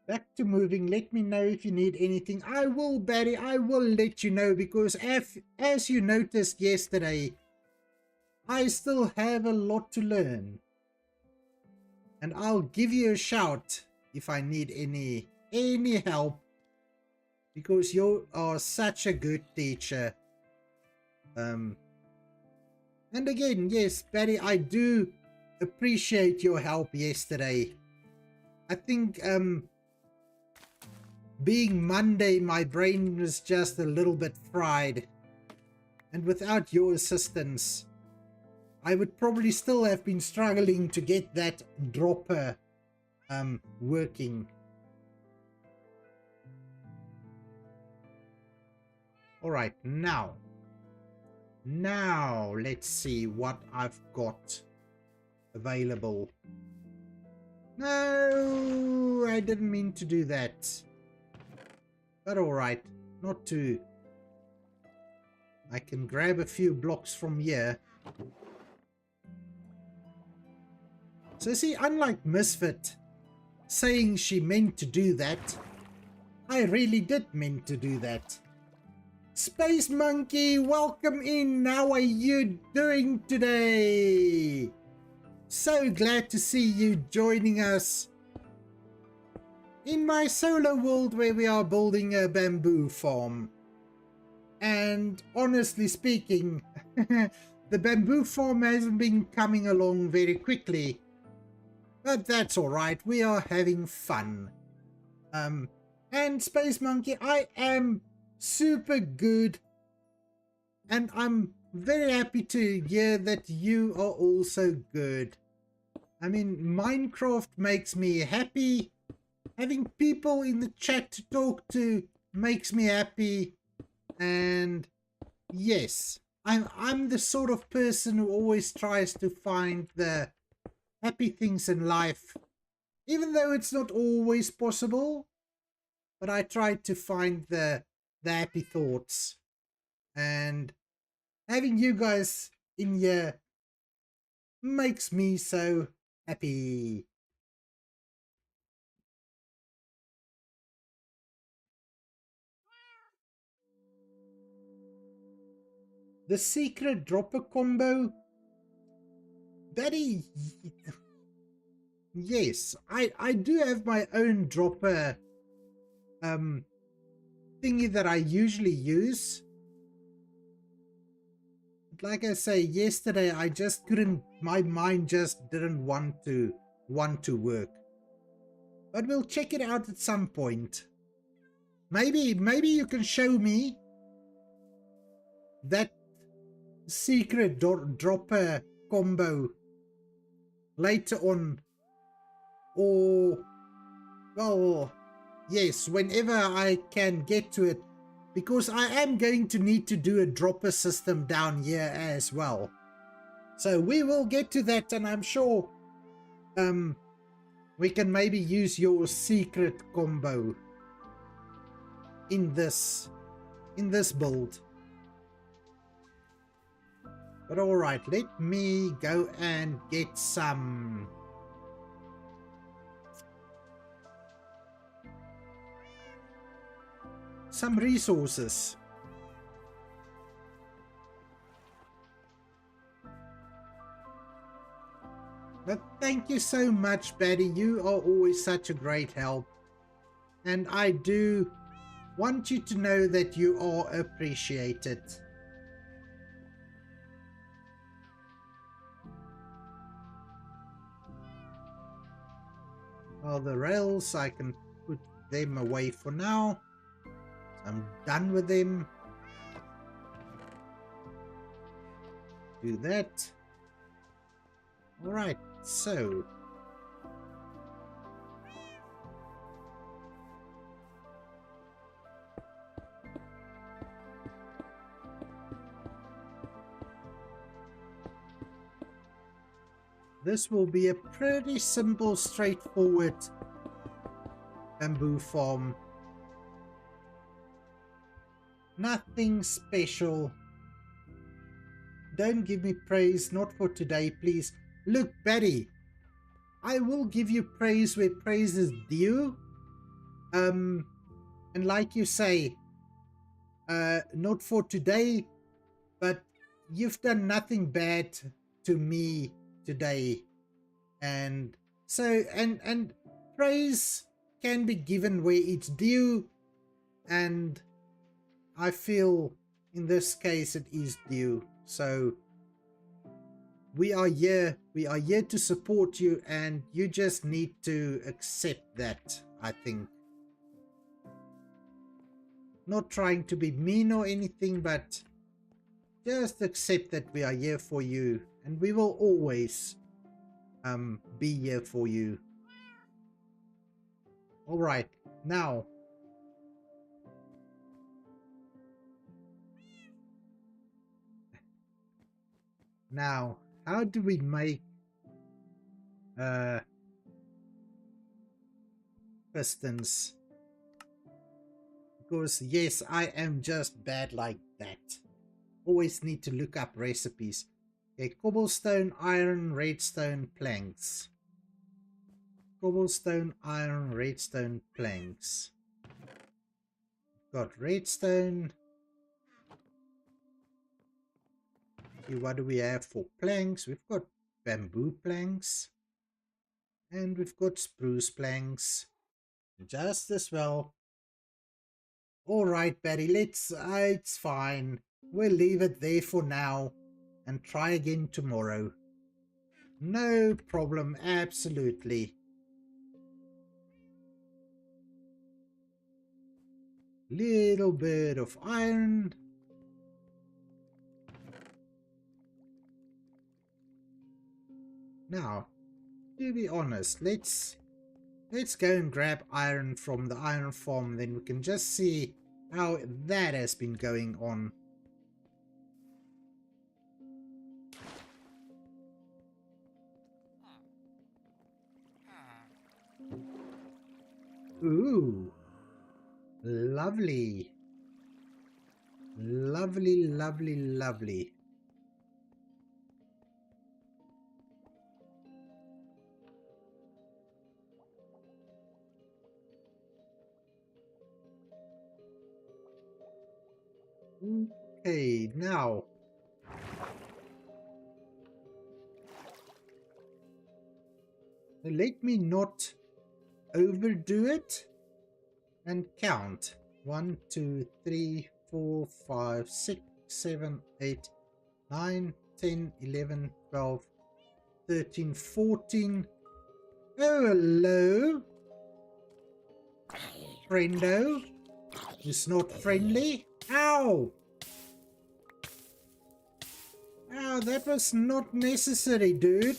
Back to moving. Let me know if you need anything. I will, Barry. I will let you know because as you noticed yesterday, I still have a lot to learn. And I'll give you a shout if I need any help. Because you are such a good teacher. And again, yes, Barry, I do appreciate your help yesterday. I think being Monday, my brain was just a little bit fried. And without your assistance, I would probably still have been struggling to get that dropper working. Alright, now let's see what I've got available. No, I didn't mean to do that. But alright, not to. I can grab a few blocks from here. So see, unlike Misfit saying she meant to do that, I really did mean to do that. Space Monkey, welcome in. How are you doing today? So glad to see you joining us in my solo world where we are building a bamboo farm. And honestly speaking, the bamboo farm hasn't been coming along very quickly. But that's alright, we are having fun. And Space Monkey, I am super good. And I'm very happy to hear that you are also good. I mean, Minecraft makes me happy. Having people in the chat to talk to makes me happy. And yes, I'm the sort of person who always tries to find the happy things in life. Even though it's not always possible. But I try to find the happy thoughts. And having you guys in here makes me so happy. The secret dropper combo, Daddy. Yes, I do have my own dropper thingy that I usually use. Like I say, yesterday I just couldn't, my mind just didn't want to work. But we'll check it out at some point. Maybe you can show me that secret dropper combo later on, or well, yes, whenever I can get to it, because I am going to need to do a dropper system down here as well. So we will get to that, and I'm sure we can maybe use your secret combo in this build. But alright, let me go and get some resources. But thank you so much, Batty. You are always such a great help. And I do want you to know that you are appreciated. Well, the rails, I can put them away for now. I'm done with them. Do that. Alright, so this will be a pretty simple, straightforward bamboo farm. Nothing special. Don't give me praise, not for today, please. Look, Betty, I will give you praise where praise is due. And like you say, not for today, but you've done nothing bad to me today. And so, and praise can be given where it's due. And I feel in this case it is due. So we are here to support you, and you just need to accept that, I think. Not trying to be mean or anything, but just accept that we are here for you, and we will always be here for you. All right, now how do we make pistons? Because yes, I am just bad like that. Always need to look up recipes. Okay, cobblestone, iron, redstone, planks. Cobblestone, iron, redstone, planks. Got redstone. Okay, what do we have for planks? We've got bamboo planks. And we've got spruce planks. Just as well. All right, Barry, it's fine. We'll leave it there for now and try again tomorrow. No problem, absolutely. Little bit of iron. Now, to be honest, let's go and grab iron from the iron farm, then we can just see how that has been going on. Ooh, lovely. Lovely, lovely, lovely. Okay, now let me not overdo it and count. 1, 2, 3, 4, 5, 6, 7, 8, 9, 10, 11, 12, 13, 14. Oh, hello, friendo. It's not friendly. Ow! Ow, that was not necessary, dude.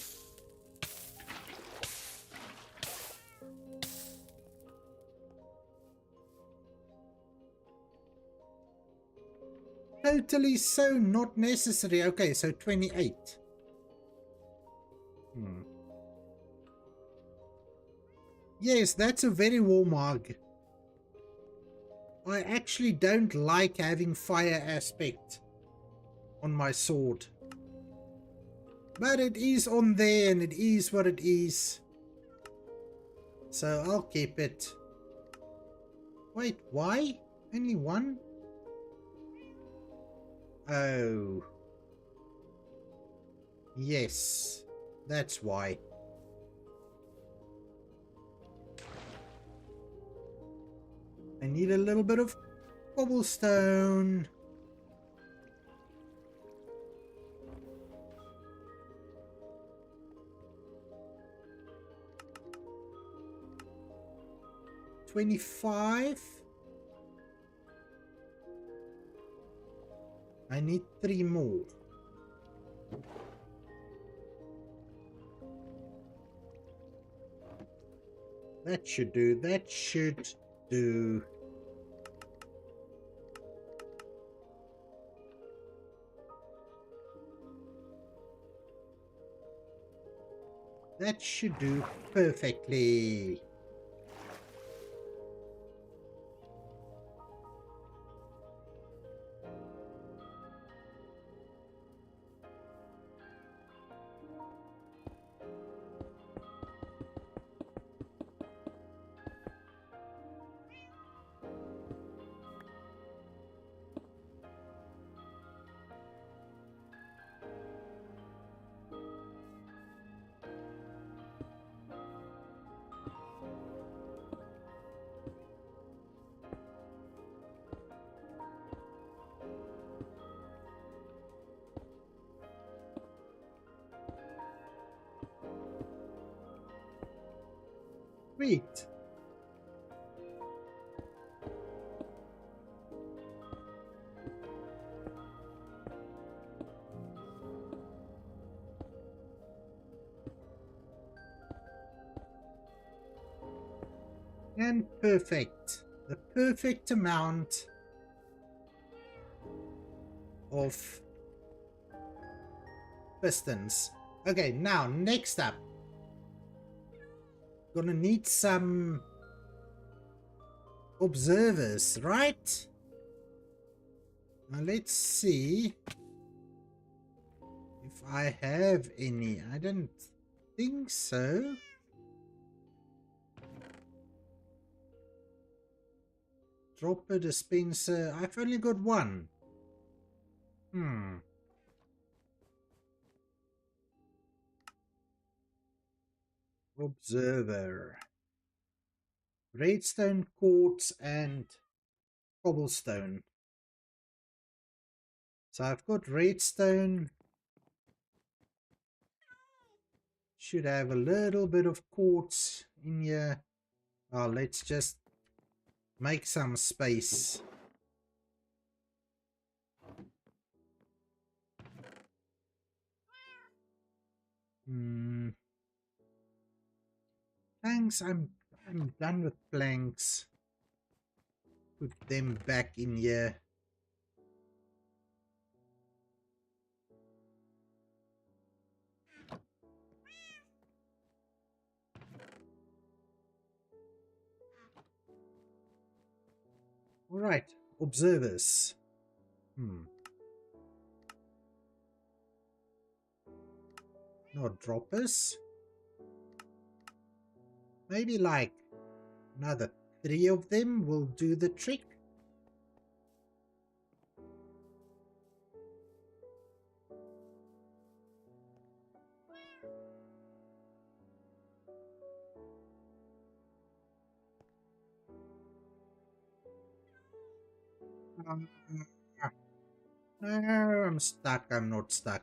Totally so not necessary. Okay, so 28. Yes, that's a very warm mug. I actually don't like having fire aspect on my sword. But it is on there and it is what it is. So I'll keep it. Wait, why? Only one? Oh. Yes, that's why. I need a little bit of cobblestone. $25. I need 3 more. That should do. That should do. That should do perfectly. Sweet. And perfect. The perfect amount of pistons. Okay, now next up. Gonna need some observers, right? Now let's see if I have any. I don't think so. Dropper dispenser. I've only got one. Observer. Redstone quartz and cobblestone. So I've got redstone. Should have a little bit of quartz in here. Oh, let's just make some space. Planks, I'm done with planks. Put them back in here. All right, observers. Not droppers. Maybe like another 3 of them will do the trick. No, I'm stuck. I'm not stuck.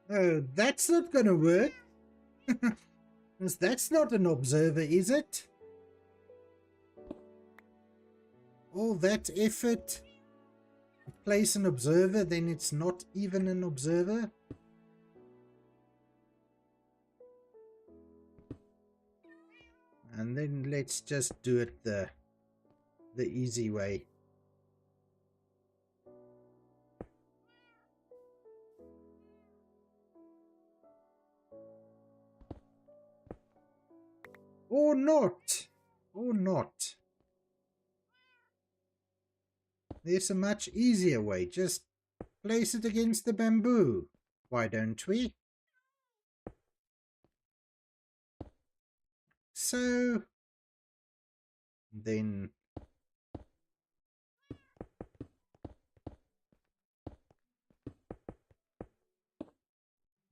Oh, that's not gonna work. That's not an observer, is it? All that effort to place an observer, then it's not even an observer? And then let's just do it the easy way. Or not. Or not. There's a much easier way. Just place it against the bamboo. Why don't we? So then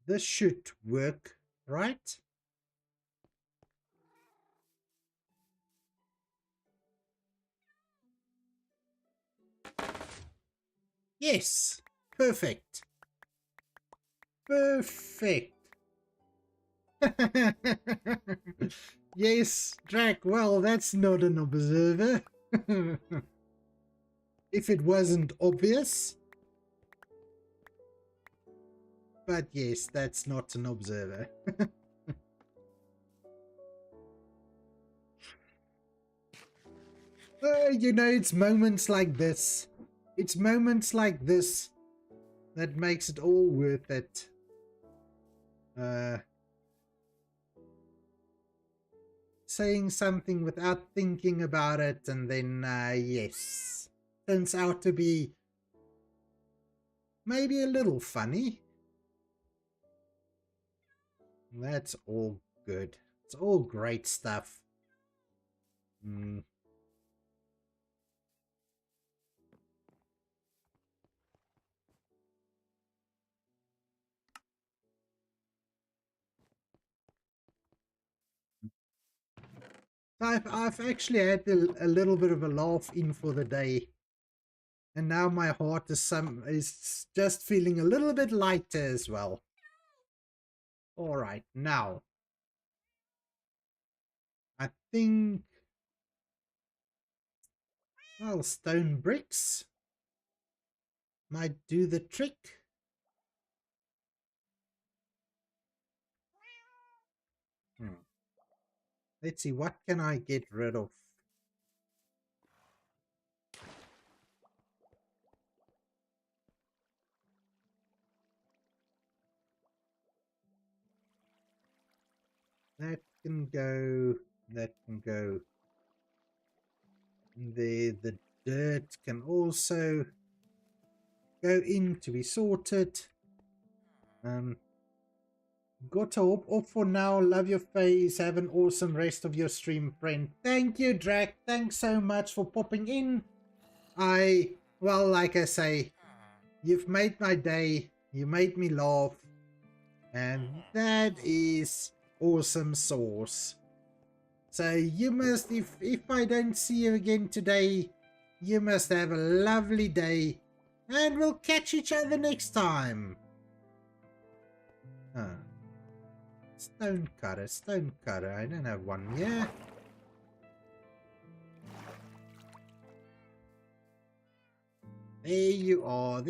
this should work, right? Yes, perfect. Perfect. Yes, Drac, well, that's not an observer. If it wasn't obvious. But yes, that's not an observer. You know, it's moments like this. It's moments like this that makes it all worth it. Saying something without thinking about it, and then, yes, turns out to be maybe a little funny. That's all good. It's all great stuff. I've actually had a little bit of a laugh in for the day. And now my heart is just feeling a little bit lighter as well. All right, now I think, well, stone bricks might do the trick. Let's see, what can I get rid of? That can go, that can go there. The dirt can also go in to be sorted. Got to hop off for now. Love your face. Have an awesome rest of your stream, friend. Thank you, Drac. Thanks so much for popping in. Well, like I say, you've made my day. You made me laugh. And that is awesome sauce. So you must, if I don't see you again today, you must have a lovely day, and we'll catch each other next time. Huh. Stone cutter. I don't have one here. There you are,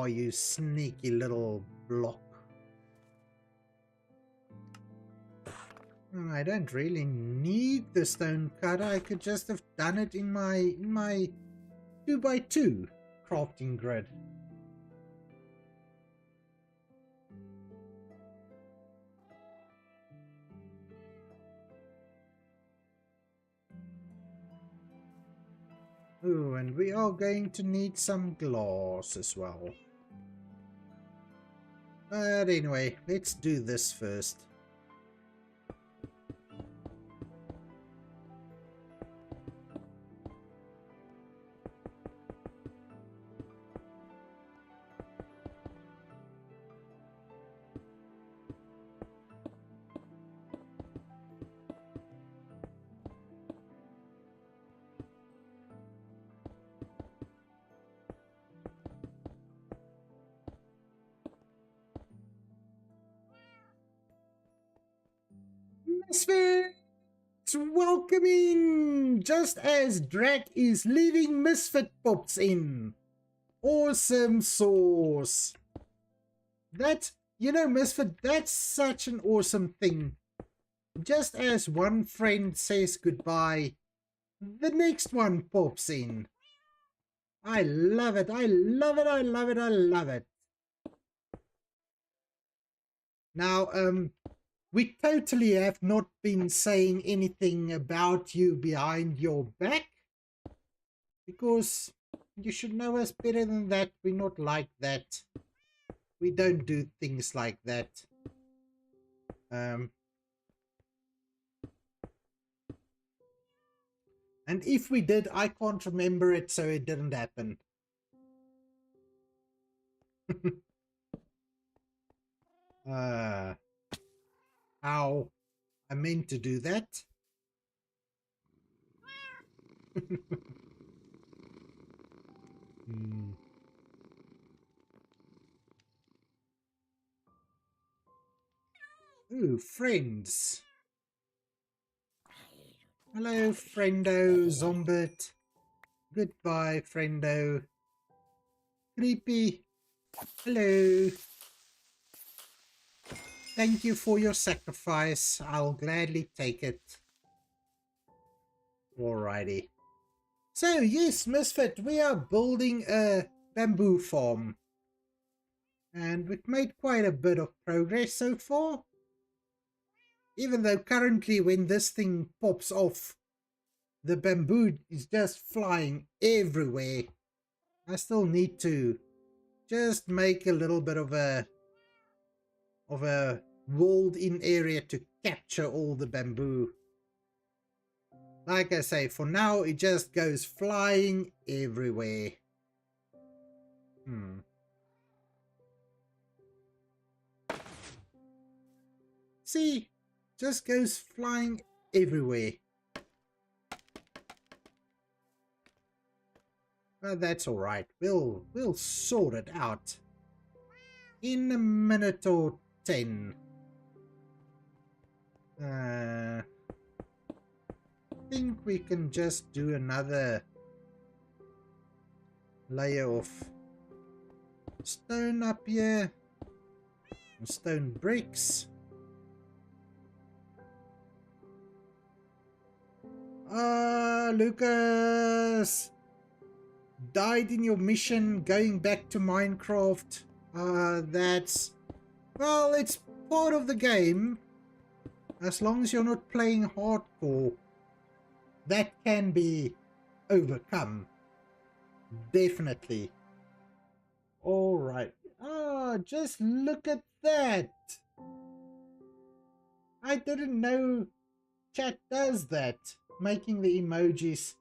you sneaky little block. I don't really need the stone cutter. I could just have done it in my 2x2 crafting grid. Oh, and we are going to need some glass as well. But anyway, let's do this first. Misfits, welcome in! Just as Drac is leaving Misfit Pops in. Awesome sauce. That, you know, Misfit, that's such an awesome thing. Just as one friend says goodbye, the next one pops in. I love it, I love it, I love it, I love it. Now, we totally have not been saying anything about you behind your back, because you should know us better than that. We're not like that. We don't do things like that. And if we did, I can't remember it, so it didn't happen. How? I meant to do that. Ooh, friends. Hello, friendo, Zombit. Goodbye, friendo. Creepy. Hello. Thank you for your sacrifice. I'll gladly take it. Alrighty. So, yes, Misfit, we are building a bamboo farm. And we've made quite a bit of progress so far. Even though currently when this thing pops off, the bamboo is just flying everywhere. I still need to just make a little bit of a walled in area to capture all the bamboo. Like I say, for now it just goes flying everywhere. See, just goes flying everywhere. Well, that's all right. We'll sort it out in a minute or 10. I think we can just do another layer of stone up here, stone bricks. Lucas died in your mission going back to Minecraft. That's, well, it's part of the game. As long as you're not playing hardcore, that can be overcome. Definitely. Alright. Just look at that. I didn't know chat does that. Making the emojis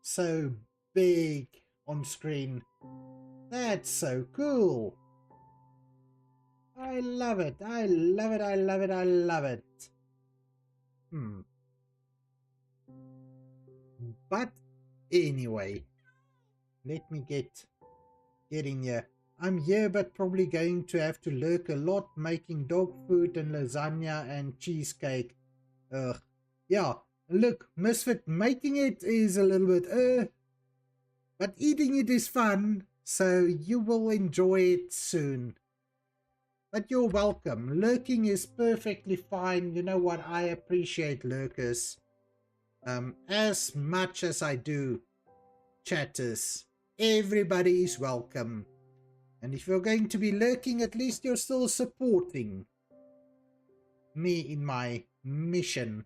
so big on screen. That's so cool. I love it. I love it. I love it. I love it. But anyway, let me get in here. I'm here, but probably going to have to lurk a lot making dog food and lasagna and cheesecake. Ugh. Yeah, look, Misfit, making it is a little bit, but eating it is fun, so you will enjoy it soon. But you're welcome. Lurking is perfectly fine. You know what? I appreciate lurkers. As much as I do chatters. Everybody is welcome. And if you're going to be lurking, at least you're still supporting me in my mission.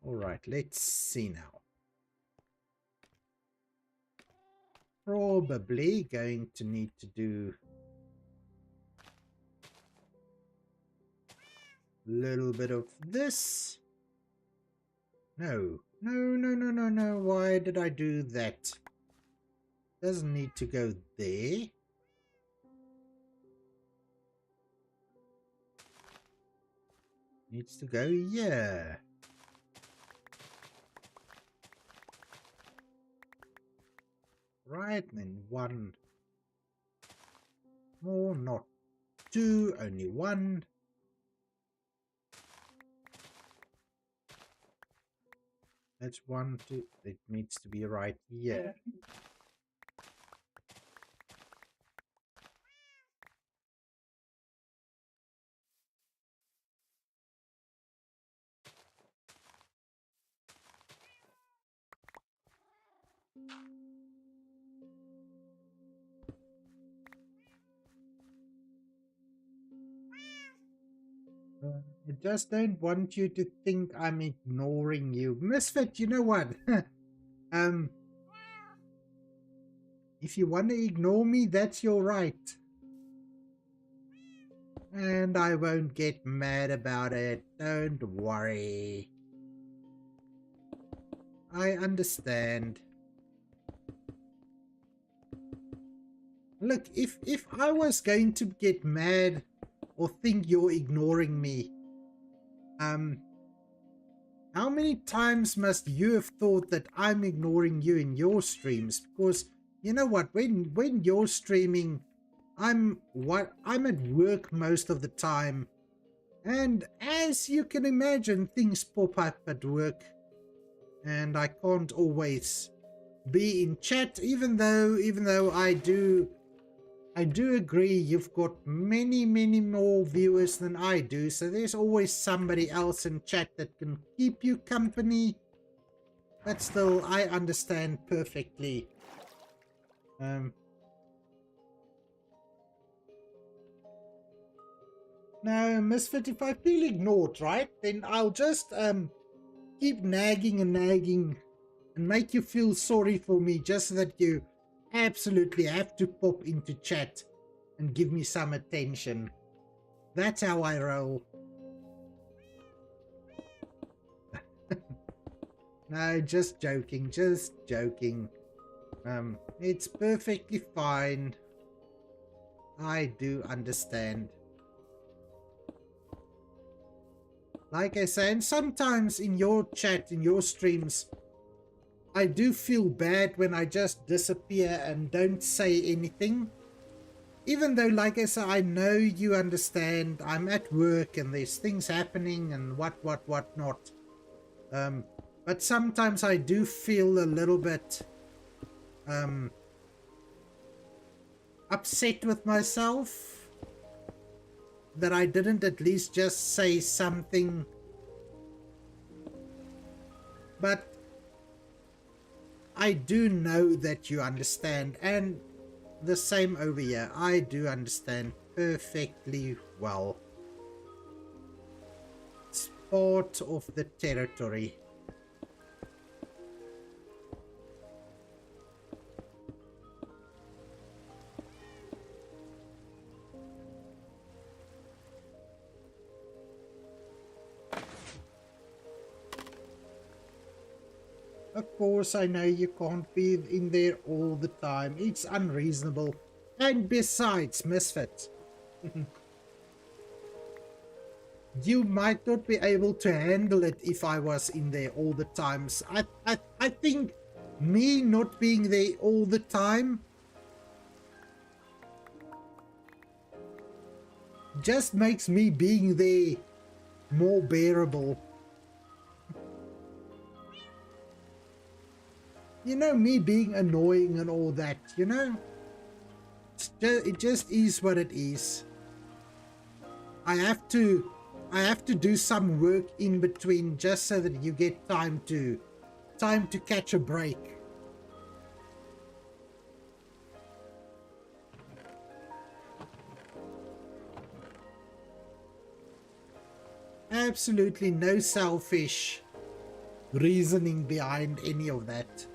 Alright, let's see now. Probably going to need to do a little bit of this. No. Why did I do that? Doesn't need to go there. Needs to go here. Right, and then one more, not two, only one. That's 1, 2. It needs to be right here. I just don't want you to think I'm ignoring you. Misfit, you know what? If you want to ignore me, that's your right. And I won't get mad about it. Don't worry. I understand. Look, if I was going to get mad or think you're ignoring me, how many times must you have thought that I'm ignoring you in your streams? Because you know what, when you're streaming, I'm at work most of the time, and as you can imagine, things pop up at work, and I can't always be in chat, even though I do agree you've got many more viewers than I do, so there's always somebody else in chat that can keep you company. But still, I understand perfectly. Now, Misfit, if I feel ignored, right, then I'll just keep nagging and make you feel sorry for me, just so that you absolutely have to pop into chat and give me some attention. That's how I roll. No, just joking. It's perfectly fine. I do understand. Like I say, and sometimes in your chat, in your streams, I do feel bad when I just disappear and don't say anything. Even though, like I say, I know you understand, I'm at work and there's things happening and what not. But sometimes I do feel a little bit upset with myself that I didn't at least just say something. But I do know that you understand, and the same over here. I do understand perfectly well. It's part of the territory. Of course, I know you can't be in there all the time. It's unreasonable. And besides, Misfit, you might not be able to handle it if I was in there all the times. I think me not being there all the time just makes me being there more bearable. You know, me being annoying and all that, you know? It just is what it is. I have to do some work in between just so that you get time to catch a break. Absolutely no selfish reasoning behind any of that.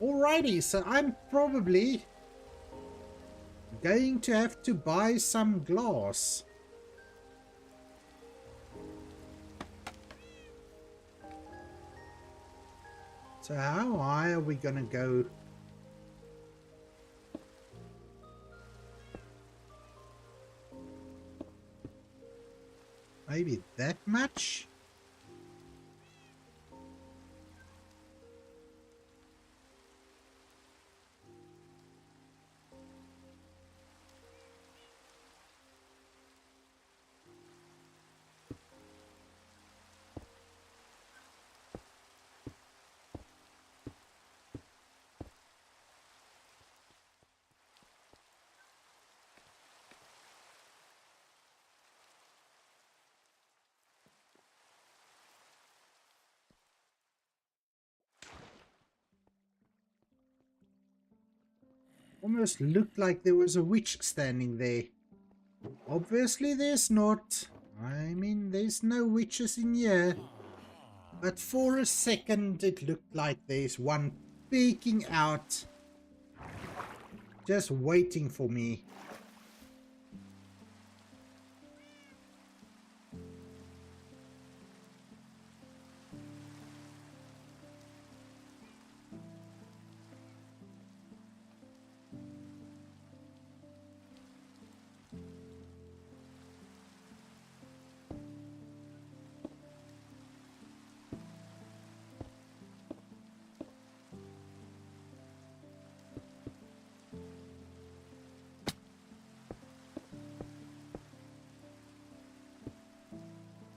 Alrighty, so I'm probably going to have to buy some glass. So how high are we gonna go? Maybe that much? Almost looked like there was a witch standing there. Obviously there's not. I mean, there's no witches in here. But for a second it looked like there's one peeking out, just waiting for me.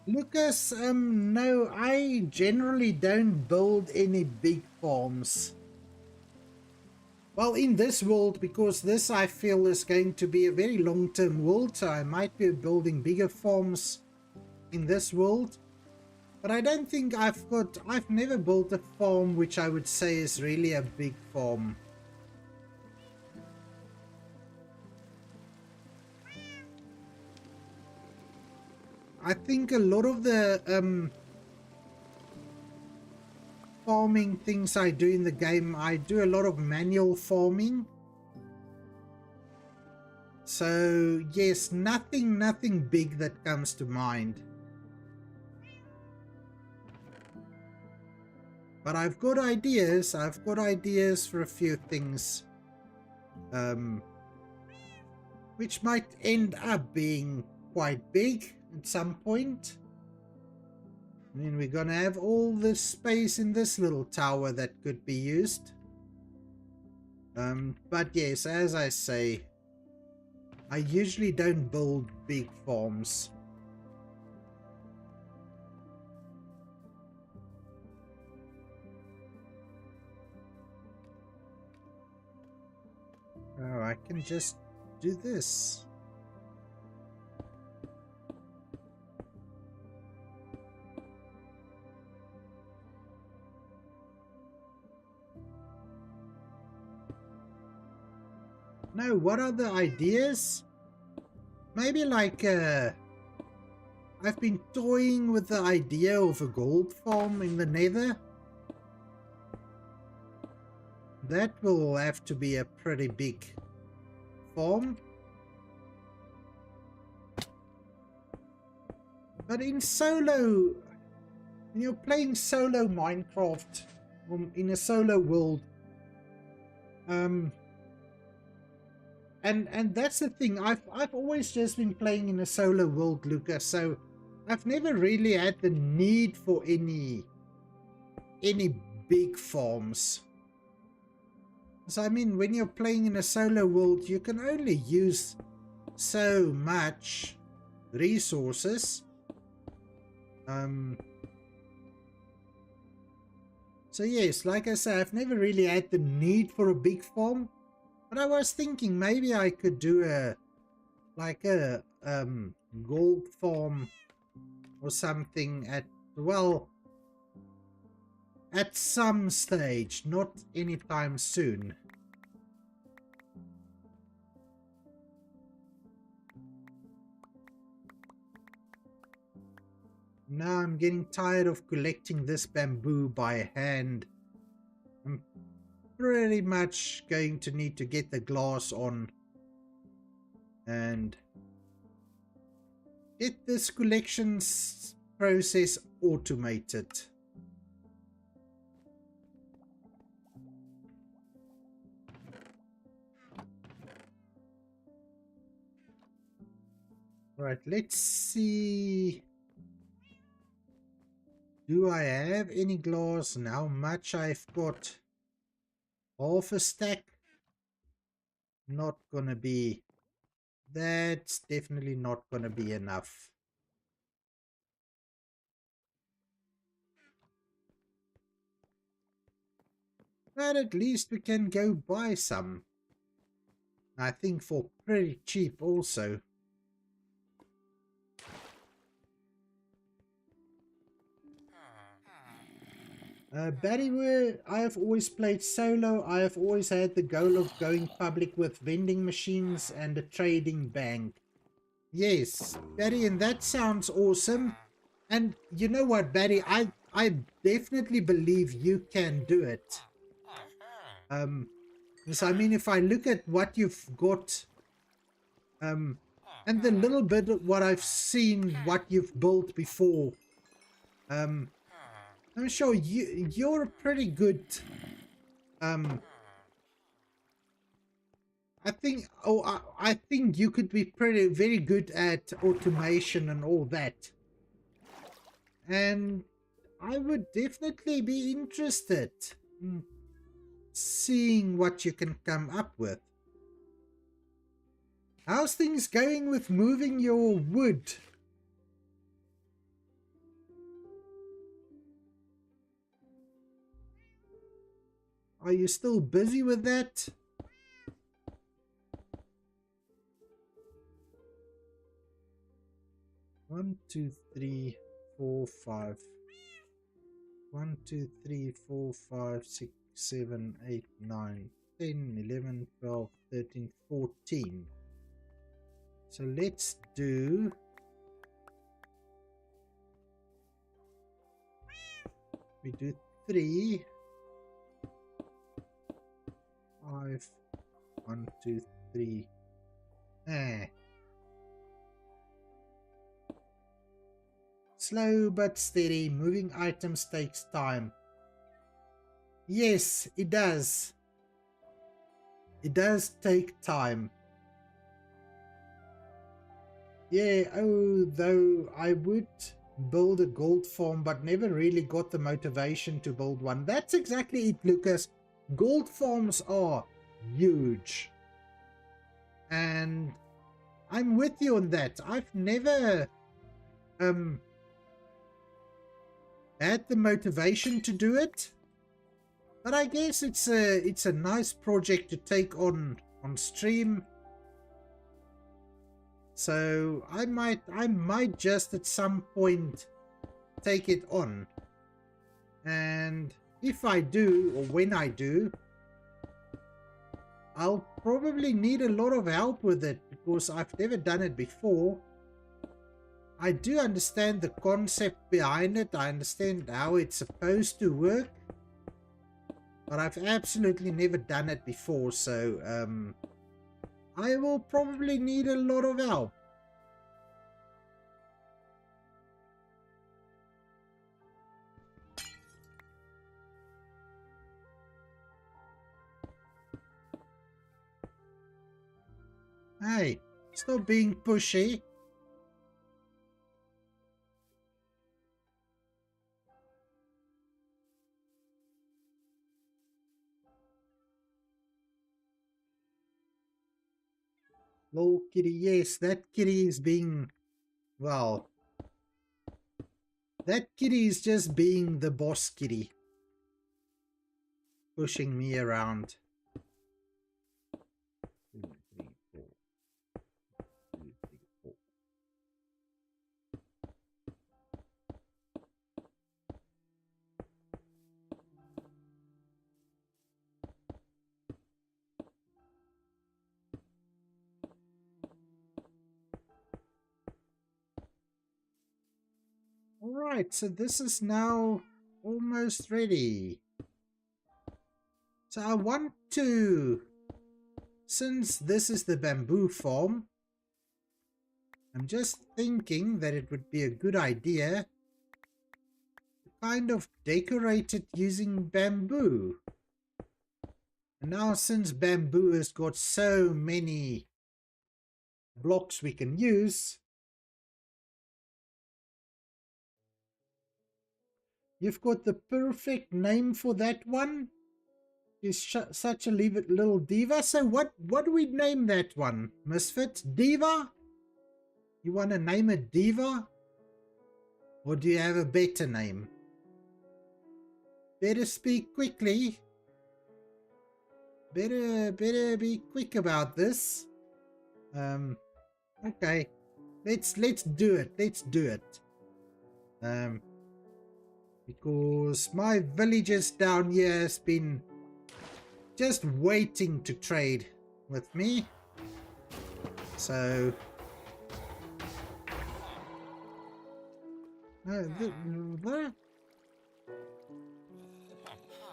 Lucas, no, I generally don't build any big farms. Well, in this world, because this I feel is going to be a very long-term world, so I might be building bigger farms in this world. But I don't think I've never built a farm which I would say is really a big farm. I think a lot of the farming things I do in the game, I do a lot of manual farming. So yes, nothing big that comes to mind. But I've got ideas for a few things. Which might end up being quite big at some point. I mean, we're gonna have all this space in this little tower that could be used. But yes, as I say, I usually don't build big farms. Oh, I can just do this. No, what are the ideas? Maybe like I've been toying with the idea of a gold farm in the Nether. That will have to be a pretty big farm. But in solo, when you're playing solo Minecraft, in a solo world. And that's the thing. I've always just been playing in a solo world, Lucas. So I've never really had the need for any big farms. So I mean, when you're playing in a solo world, you can only use so much resources. So yes, like I say, I've never really had the need for a big farm, but I was thinking maybe I could do a gold farm or something at some stage, not anytime soon. Now I'm getting tired of collecting this bamboo by hand. I'm pretty much going to need to get the glass on and get this collection process automated. Right, let's see. Do I have any glass and how much I've got? Half a stack? Not gonna be. That's definitely not gonna be enough. But at least we can go buy some. I think for pretty cheap also. Barryware, I have always played solo. I have always had the goal of going public with vending machines and a trading bank. Yes, Barry, and that sounds awesome. And you know what, Barry, I definitely believe you can do it. So I mean, if I look at what you've got, and the little bit of what I've seen, what you've built before, I'm sure you're a pretty good, I think you could be very good at automation and all that. And I would definitely be interested in seeing what you can come up with. How's things going with moving your wood? Are you still busy with that? One, two, three, 4, 5. 1, 2, 3, 4, 5, 6, 7, 8, 9, 10, 11, 12, 13, 14. So let's do... We do 3, 5, 1, 2, 3. Slow but steady, moving items takes time. Yes, it does. It does take time. Yeah, though I would build a gold farm, but never really got the motivation to build one. That's exactly it, Lucas. Gold farms are huge. And I'm with you on that. I've never had the motivation to do it, but I guess it's a nice project to take on stream. So I might just at some point take it on, and if I do, or when I do, I'll probably need a lot of help with it because I've never done it before. I do understand the concept behind it. I understand how it's supposed to work, but I've absolutely never done it before, so I will probably need a lot of help. Stop being pushy. Little kitty, yes, that kitty is being, well, that kitty is just being the boss kitty. Pushing me around. 2, 3, 4. 2, 3, 4. Alright, so this is now almost ready. So I want to, since this is the bamboo farm, I'm just thinking that it would be a good idea to kind of decorate it using bamboo. And now since bamboo has got so many blocks we can use, you've got the perfect name for that one. Is such a little diva. So what do we name that one? Misfit? Diva? You want to name it Diva? Or do you have a better name? Better speak quickly. Better be quick about this. Okay. Let's do it. Let's do it. Because my villagers down here has been just waiting to trade with me. So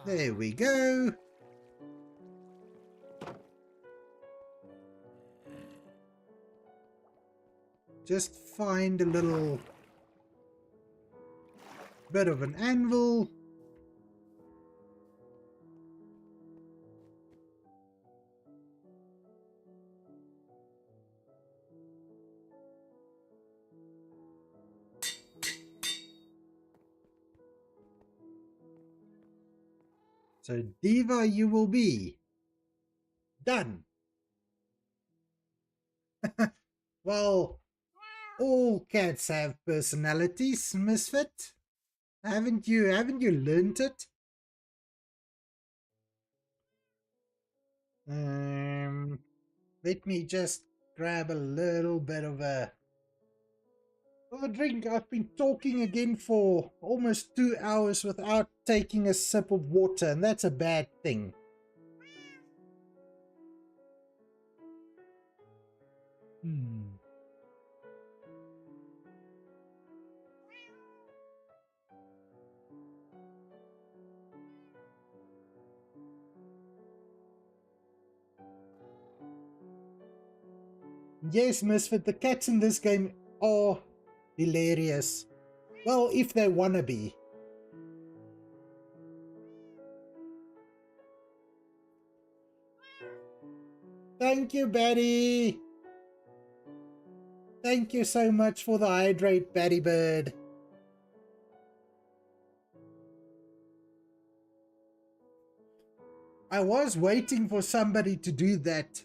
there we go. Just find a little bit of an anvil. So Diva you will be. Done. Well, all cats have personalities, Misfit. Haven't you learnt it? Let me just grab a little bit of a drink. I've been talking again for almost 2 hours without taking a sip of water, and that's a bad thing. Yes, Misfit, the cats in this game are hilarious. Well, if they wanna be. Thank you, Betty. Thank you so much for the hydrate, Betty Bird. I was waiting for somebody to do that,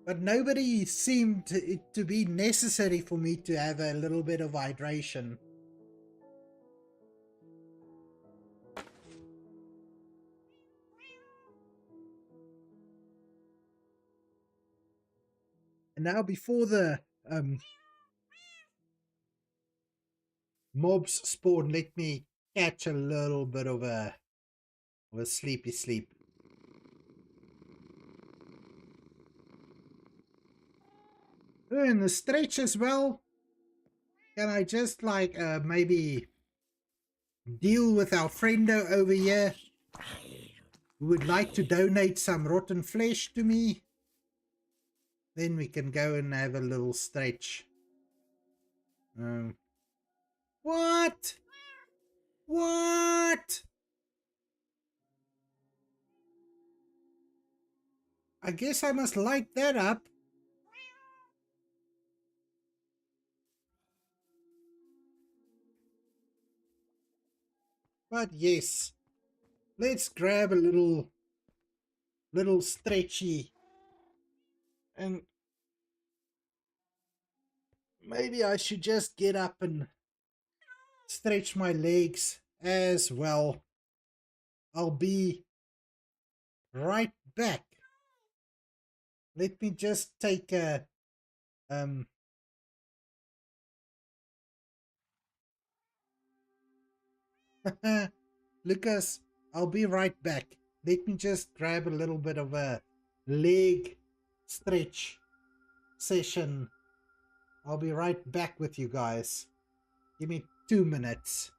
but nobody seemed it to be necessary for me to have a little bit of hydration. And now before the mobs spawn, let me catch a little bit of a sleepy sleep. And the stretch as well. Can I just like maybe deal with our friendo over here who would like to donate some rotten flesh to me? Then we can go and have a little stretch. What? What? I guess I must light that up. But yes, let's grab a little stretchy, and maybe I should just get up and stretch my legs as well. I'll be right back. Let me just take a Lucas, I'll be right back. Let me just grab a little bit of a leg stretch session. I'll be right back with you guys. Give me 2 minutes.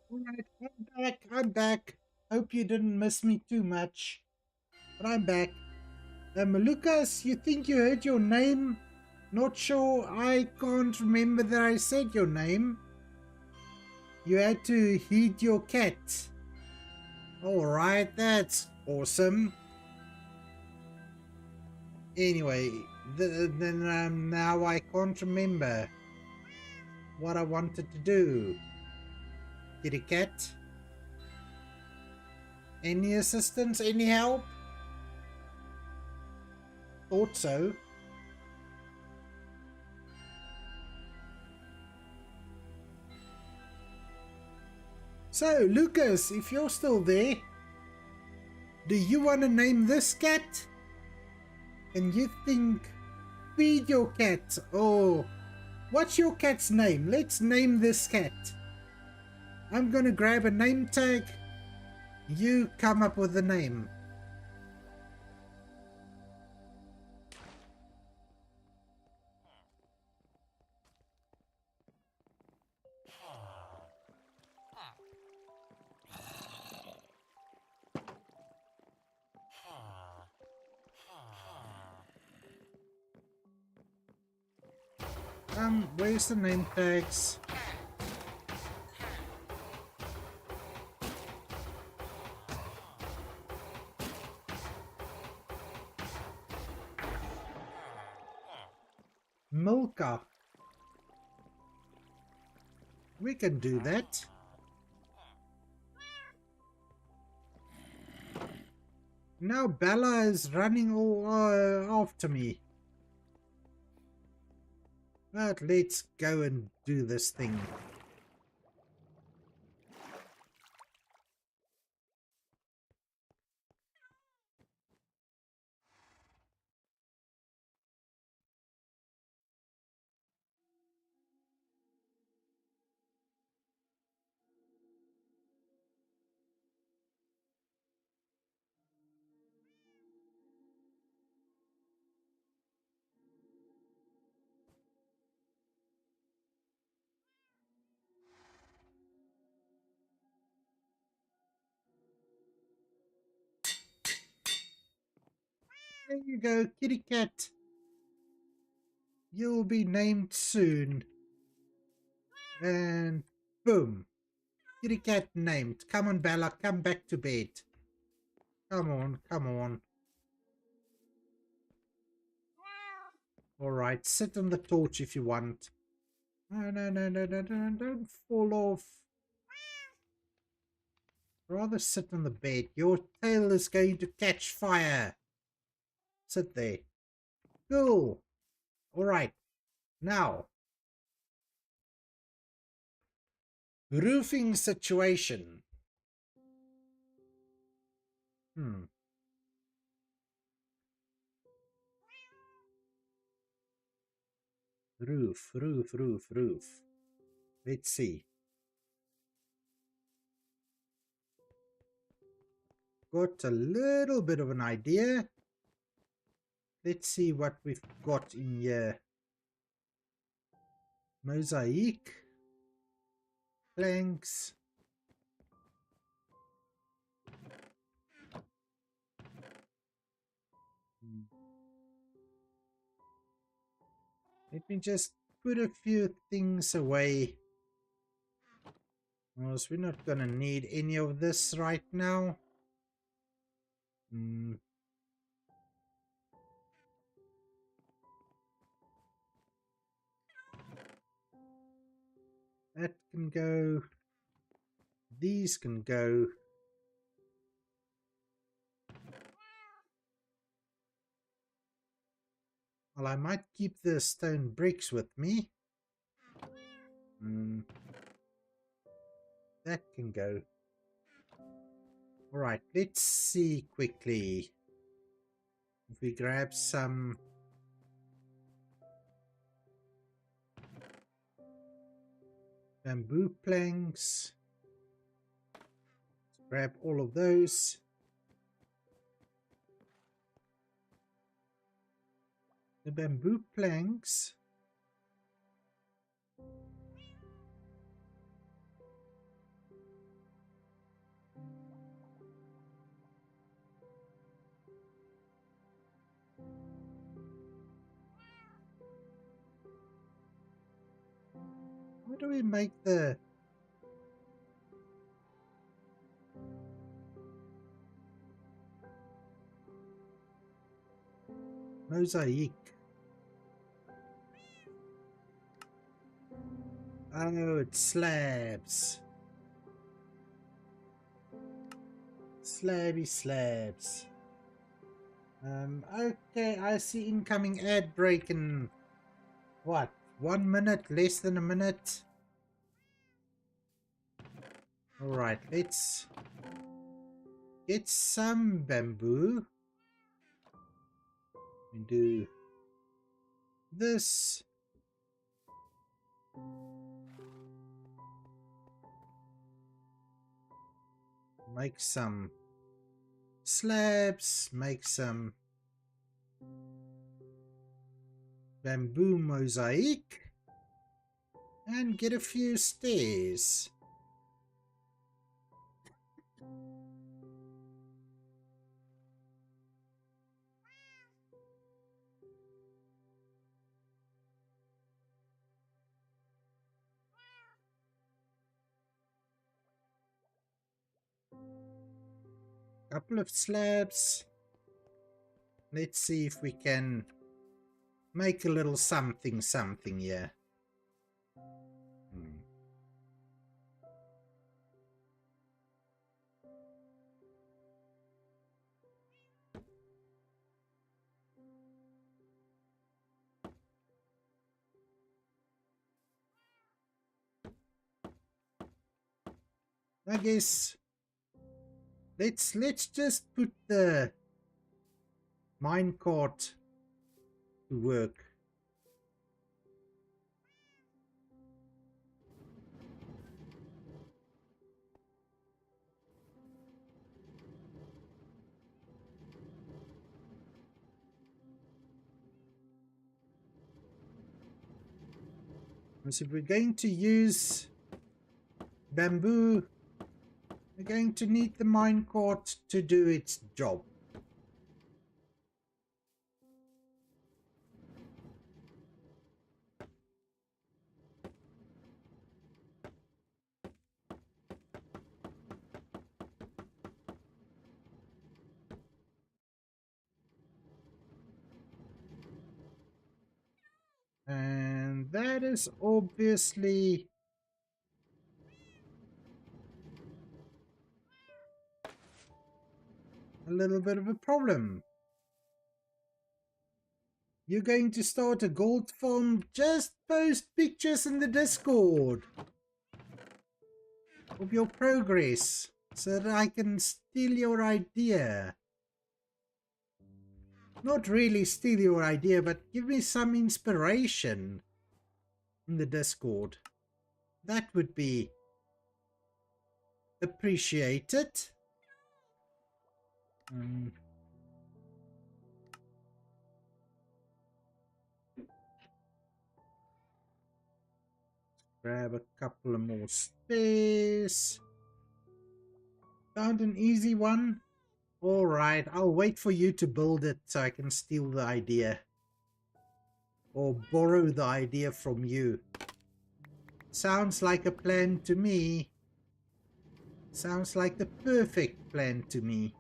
Alright, I'm back. I'm back. Hope you didn't miss me too much. But I'm back. Lucas, you think you heard your name? Not sure. I can't remember that I said your name. You had to heed your cat. Alright, that's awesome. Anyway, then now I can't remember what I wanted to do. Kitty cat? Any assistance? Any help? Thought so. So, Lucas, if you're still there, do you want to name this cat? And you think, feed your cat, or what's your cat's name? Let's name this cat. I'm gonna grab a name tag. You come up with a name. Where's the name tags? Milka. We can do that. Now Bella is running all after me. But let's go and do this thing. There you go, kitty cat. You'll be named soon. And boom. Kitty cat named. Come on, Bella, come back to bed. Come on, come on. Alright, sit on the torch if you want. No, no, no, no, no, no, don't fall off. Rather sit on the bed. Your tail is going to catch fire. Sit there. Cool. Alright. Now. Roofing situation. Roof, roof, roof, roof. Let's see. Got a little bit of an idea. Let's see what we've got in here. Mosaic. Planks. Let me just put a few things away. Because we're not gonna need any of this right now. That can go. These can go. Well, I might keep the stone bricks with me. That can go. Alright, let's see quickly. If we grab some bamboo planks. Let's grab all of those. The bamboo planks. How do we make the mosaic? Oh, it's slabs. Slabby slabs. Okay, I see incoming ad break in what? 1 minute? Less than a minute? Alright, let's get some bamboo. We do this. Make some slabs, make some bamboo mosaic, and get a few stairs. Couple of slabs. Let's see if we can make a little something here. I guess let's just put the minecart to work. So if we're going to use bamboo, we're going to need the minecart to do its job. is obviously a little bit of a problem. You're going to start a gold farm? Just post pictures in the Discord of your progress so that I can steal your idea. Not really steal your idea, but give me some inspiration in the Discord. That would be appreciated. Grab a couple of more space. Found an easy one. Alright, I'll wait for you to build it so I can steal the idea. Or borrow the idea from you. Sounds like a plan to me. Sounds like the perfect plan to me.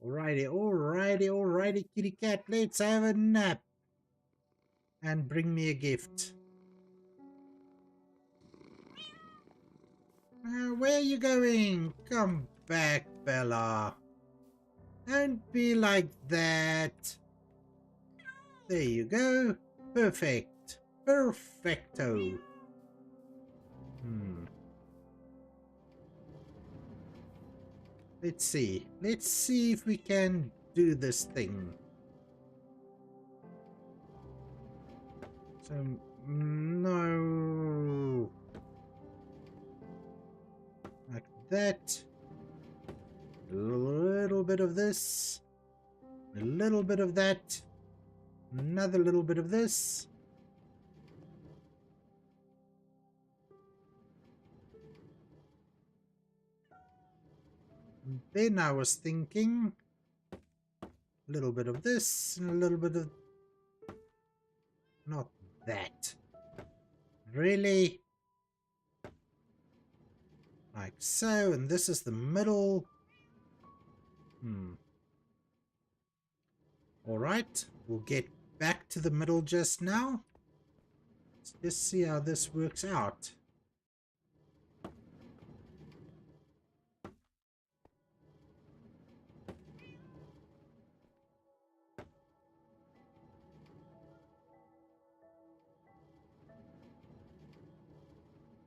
Alrighty, kitty cat. Let's have a nap. And bring me a gift. Where are you going? Come back, Bella. Don't be like that. There you go. Perfect. Perfecto. Let's see. Let's see if we can do this thing. So, no. Like that. A little bit of this. A little bit of that. Another little bit of this. And then I was thinking a little bit of this and a little bit of... Not that. Really? Like so, and this is the middle. Alright, we'll get back to the middle just now. Let's just see how this works out.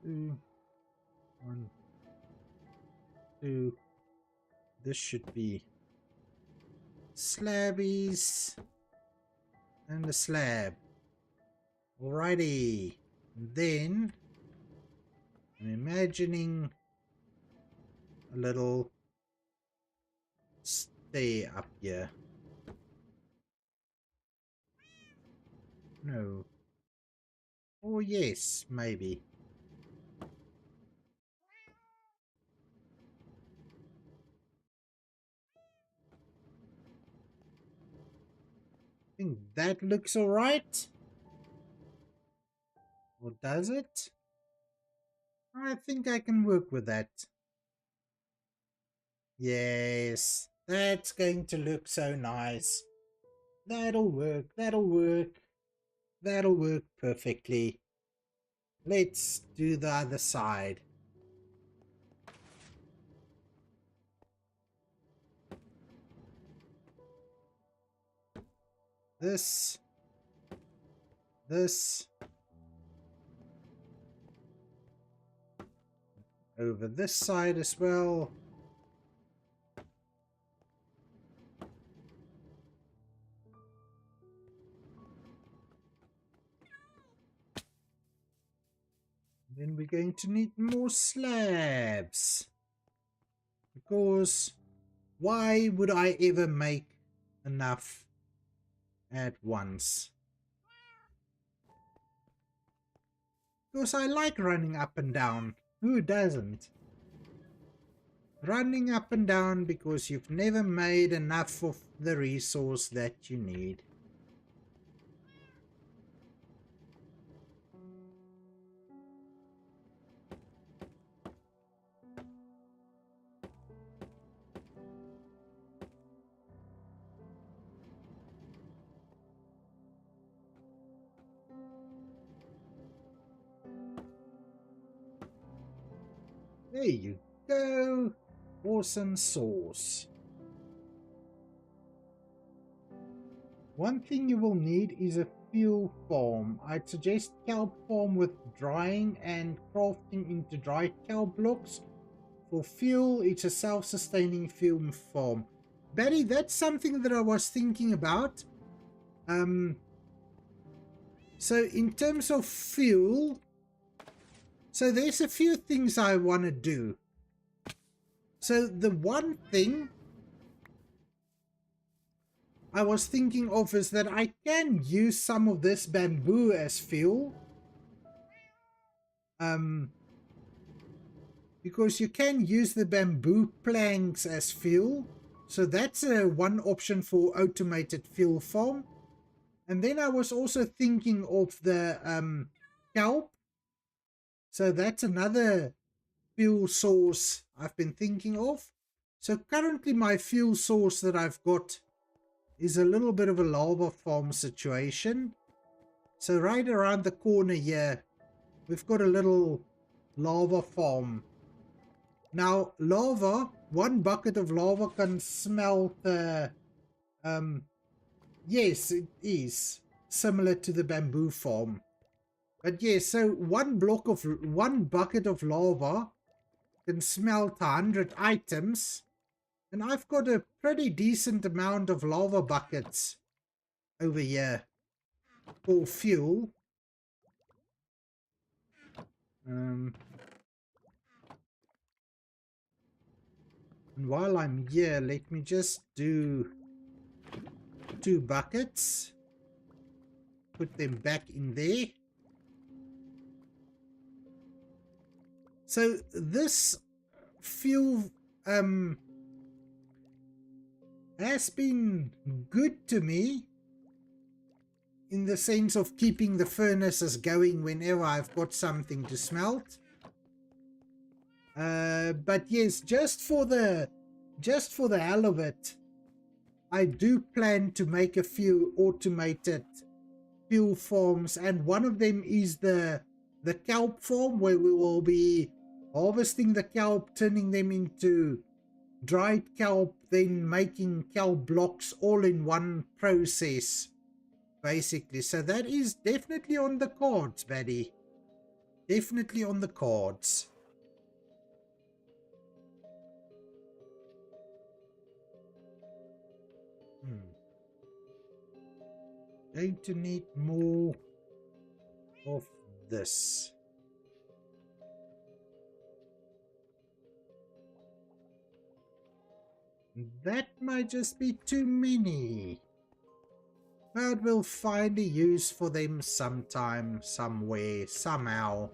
Two, 1, 2. This should be slabbies and a slab. Alrighty. Then I'm imagining a little stay up here. No. Oh yes, maybe. I think that looks alright. Or does it? I think I can work with that. Yes, that's going to look so nice. That'll work, that'll work. That'll work perfectly. Let's do the other side. This. Over this side as well. Then we're going to need more slabs. Because why would I ever make enough at once? Because I like running up and down. Who doesn't? Running up and down because you've never made enough of the resource that you need. There you go. Awesome sauce. One thing you will need is a fuel farm. I'd suggest kelp farm with drying and crafting into dried kelp blocks. For fuel, it's a self-sustaining fuel farm. Barry, that's something that I was thinking about. So in terms of fuel, so there's a few things I want to do. So the one thing I was thinking of is that I can use some of this bamboo as fuel. Because you can use the bamboo planks as fuel. So that's one option for automated fuel farm. And then I was also thinking of the kelp. So that's another fuel source I've been thinking of. So currently my fuel source that I've got is a little bit of a lava farm situation. So right around the corner here, we've got a little lava farm. Now lava, one bucket of lava can smelt yes, it is similar to the bamboo farm. But yes, so one bucket of lava can smelt 100 items. And I've got a pretty decent amount of lava buckets over here for fuel. And while I'm here, let me just do 2 buckets. Put them back in there. So this fuel has been good to me in the sense of keeping the furnaces going whenever I've got something to smelt. But yes, just for the hell of it, I do plan to make a few automated fuel farms, and one of them is the kelp farm, where we will be harvesting the kelp, turning them into dried kelp, then making kelp blocks all in one process, basically. So that is definitely on the cards, buddy. Definitely on the cards. Going to need more of this. That might just be too many. But we'll find a use for them sometime, somewhere, somehow.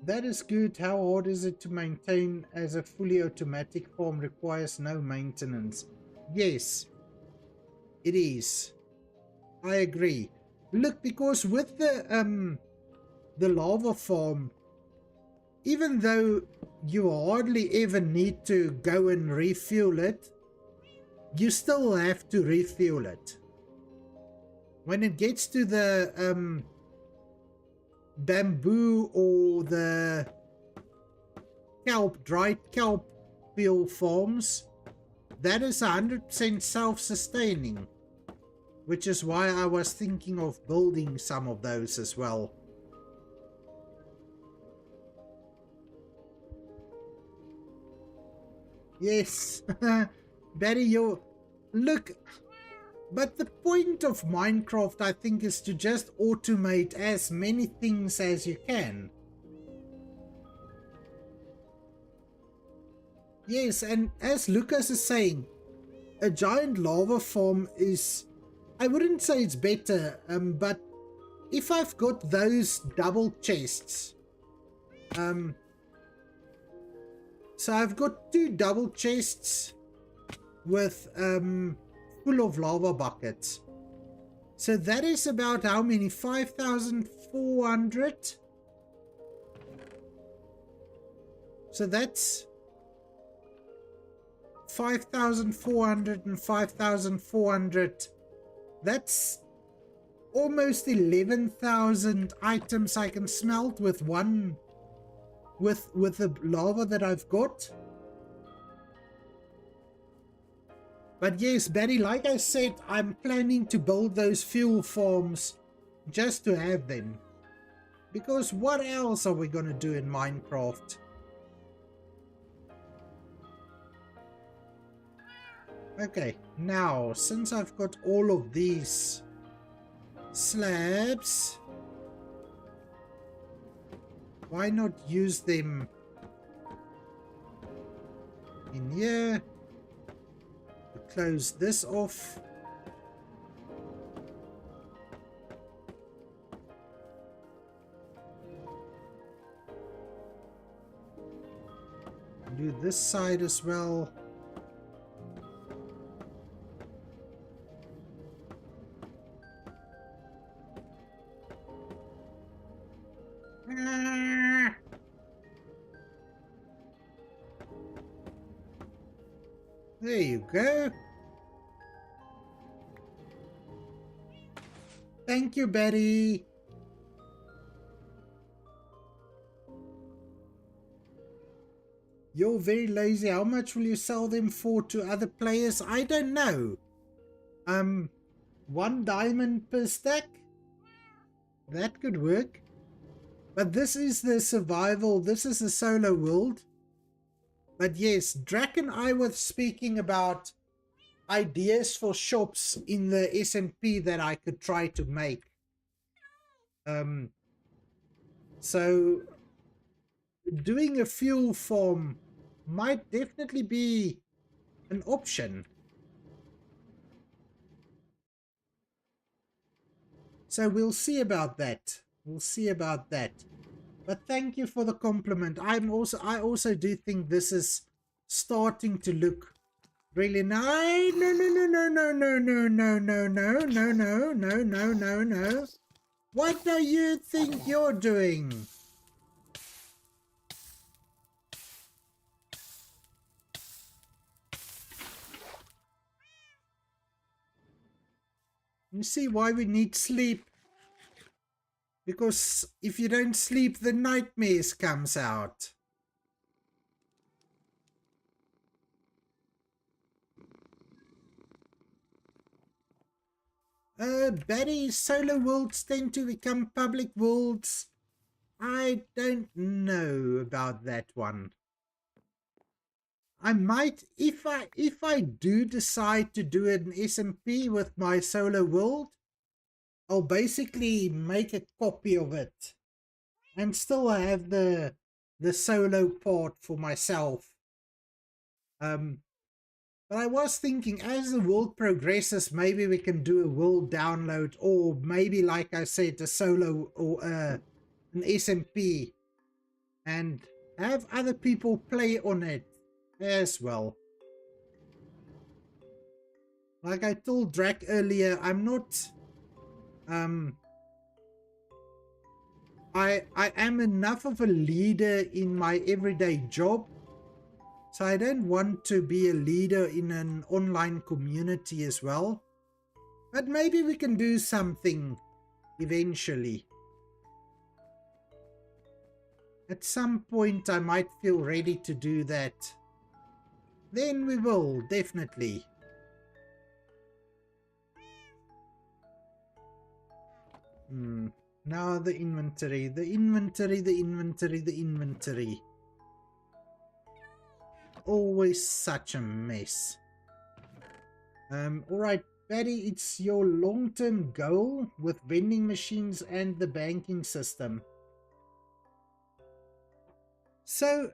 That is good. How hard is it to maintain, as a fully automatic farm requires no maintenance? Yes, it is. I agree. Look, because with the lava farm, even though you hardly ever need to go and refuel it, you still have to refuel it. When it gets to the bamboo or the kelp, dried kelp fuel farms, that is 100% self-sustaining, which is why I was thinking of building some of those as well. Yes, Barry, look, but the point of Minecraft, I think, is to just automate as many things as you can. Yes, and as Lucas is saying, a giant lava farm is, I wouldn't say it's better, but if I've got those double chests, so I've got 2 double chests with full of lava buckets. So that is about how many? 5,400. So that's 5,400 and 5,400. That's almost 11,000 items I can smelt with one, with the lava that I've got. But yes, Barry, like I said, I'm planning to build those fuel farms just to have them. Because what else are we going to do in Minecraft? Okay, now, since I've got all of these slabs, why not use them in here to close this off? Do this side as well. There you go. Thank you, Betty. You're very lazy. How much will you sell them for to other players? I don't know. 1 diamond per stack? That could work. But this is the survival. This is the solo world. But yes, Drac and I were speaking about ideas for shops in the SMP that I could try to make. So doing a fuel farm might definitely be an option. So we'll see about that. We'll see about that. But thank you for the compliment. I also do think this is starting to look really nice. No. What do you think you're doing? You see why we need sleep? Because if you don't sleep, the nightmares comes out. Betty, solo worlds tend to become public worlds. I don't know about that one. I might, if I do decide to do an SMP with my solo world, I'll basically make a copy of it and still have the solo part for myself. But I was thinking, as the world progresses, maybe we can do a world download, or maybe, like I said, a solo or an SMP, and have other people play on it as well. Like I told Drac earlier, I'm not I am enough of a leader in my everyday job, so I don't want to be a leader in an online community as well. But maybe we can do something eventually. At some point I might feel ready to do that. Then we will, definitely. Now the inventory. Always such a mess. Alright, Patty, it's your long-term goal with vending machines and the banking system. So,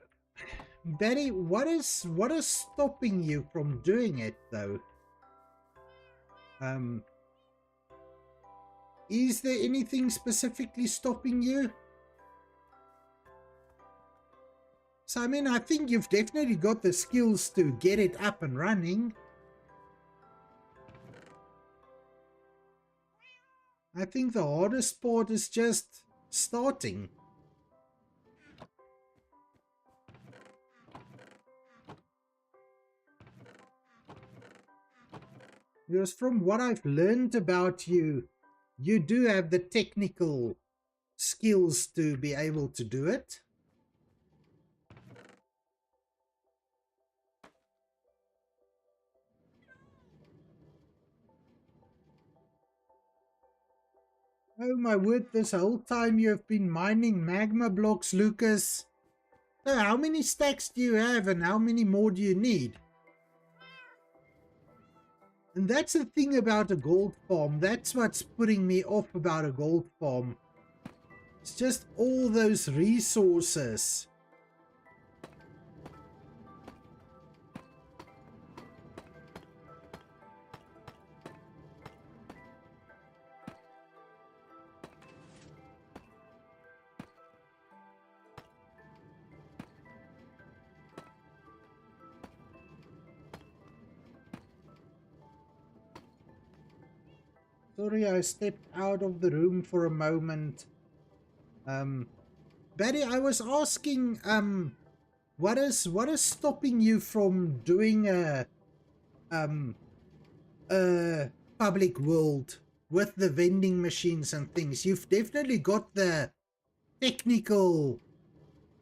Betty, what is stopping you from doing it, though? Is there anything specifically stopping you? So, I mean, I think you've definitely got the skills to get it up and running. I think the hardest part is just starting. Because from what I've learned about you, you do have the technical skills to be able to do it. Oh my word, this whole time you have been mining magma blocks, Lucas. So how many stacks do you have and how many more do you need? And that's the thing about a gold farm. That's what's putting me off about a gold farm. It's just all those resources. Sorry, I stepped out of the room for a moment. Barry, I was asking, what is stopping you from doing a public world with the vending machines and things? You've definitely got the technical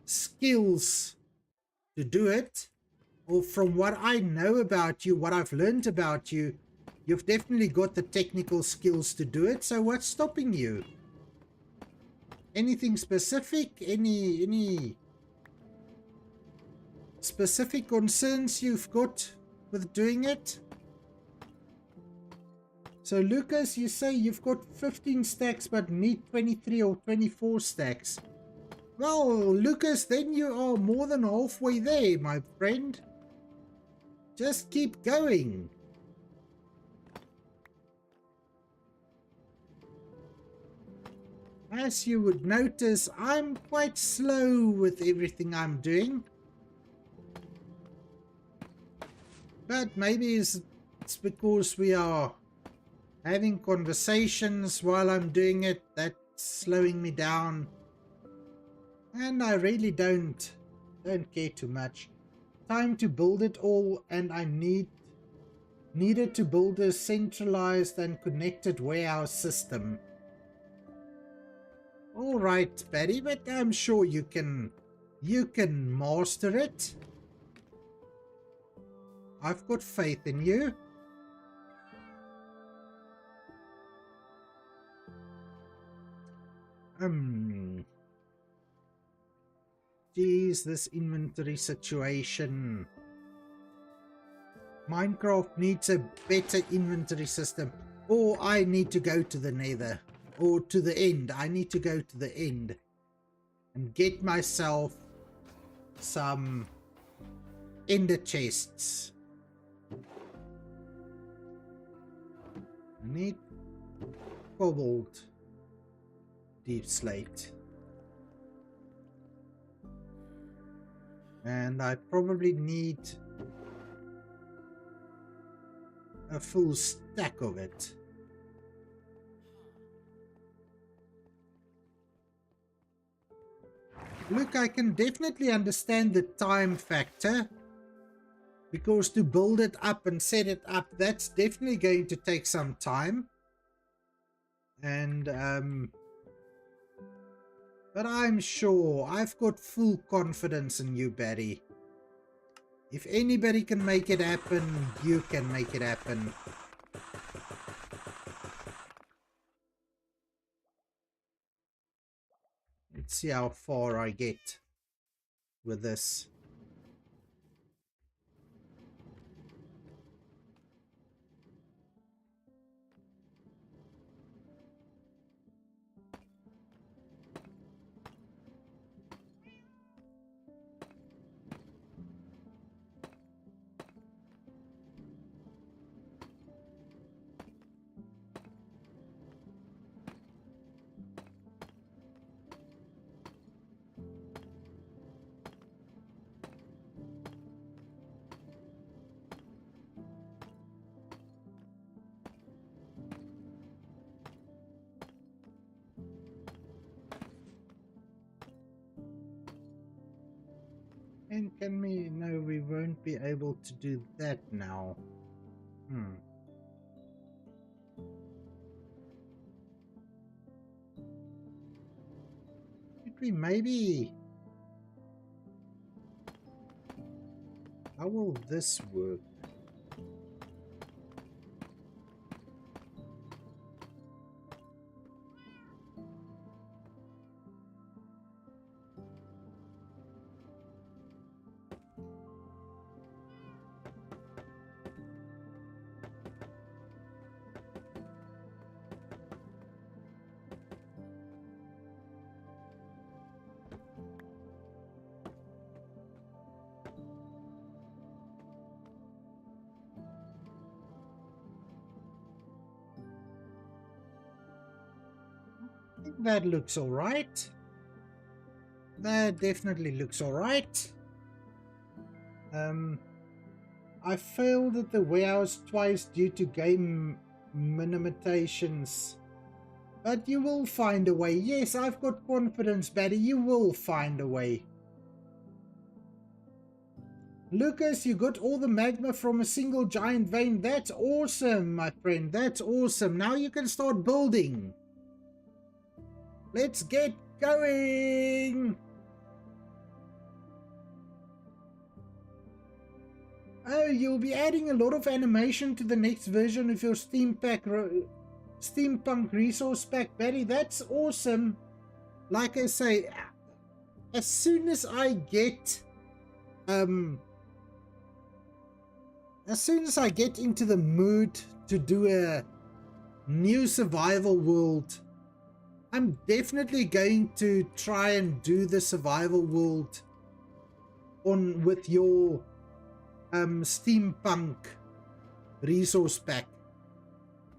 skills to do it. Or from what I know about you, what I've learned about you, you've definitely got the technical skills to do it. So what's stopping you? Anything specific? Any specific concerns you've got with doing it? So Lucas, you say you've got 15 stacks but need 23 or 24 stacks. Well, Lucas, then you are more than halfway there, my friend. Just keep going. As you would notice, I'm quite slow with everything I'm doing. But maybe it's because we are having conversations while I'm doing it that's slowing me down. And I really don't care too much. Time to build it all, and I needed to build a centralized and connected warehouse system. All right, Patty, but I'm sure you can master it. I've got faith in you. Geez, this inventory situation. Minecraft needs a better inventory system. Or I need to go to the nether. Or to the end. I need to go to the end. And get myself some ender chests. I need cobalt. Deep slate. And I probably need a full stack of it. Look, I can definitely understand the time factor, because to build it up and set it up, that's definitely going to take some time. And but I'm sure I've got full confidence in you, Barry. If anybody can make it happen, you can make it happen. Let's see how far I get with this. And can we... No, we won't be able to do that now. Should we maybe... How will this work? I think that looks alright. That definitely looks alright. I failed at the warehouse twice due to game limitations. But you will find a way. Yes, I've got confidence, Betty. You will find a way. Lucas, you got all the magma from a single giant vein. That's awesome, my friend. That's awesome. Now you can start building. Let's get going. Oh, you'll be adding a lot of animation to the next version of your Steampunk resource pack, Betty. That's awesome. Like I say, as soon as I get into the mood to do a new survival world, I'm definitely going to try and do the survival world with your Steampunk resource pack.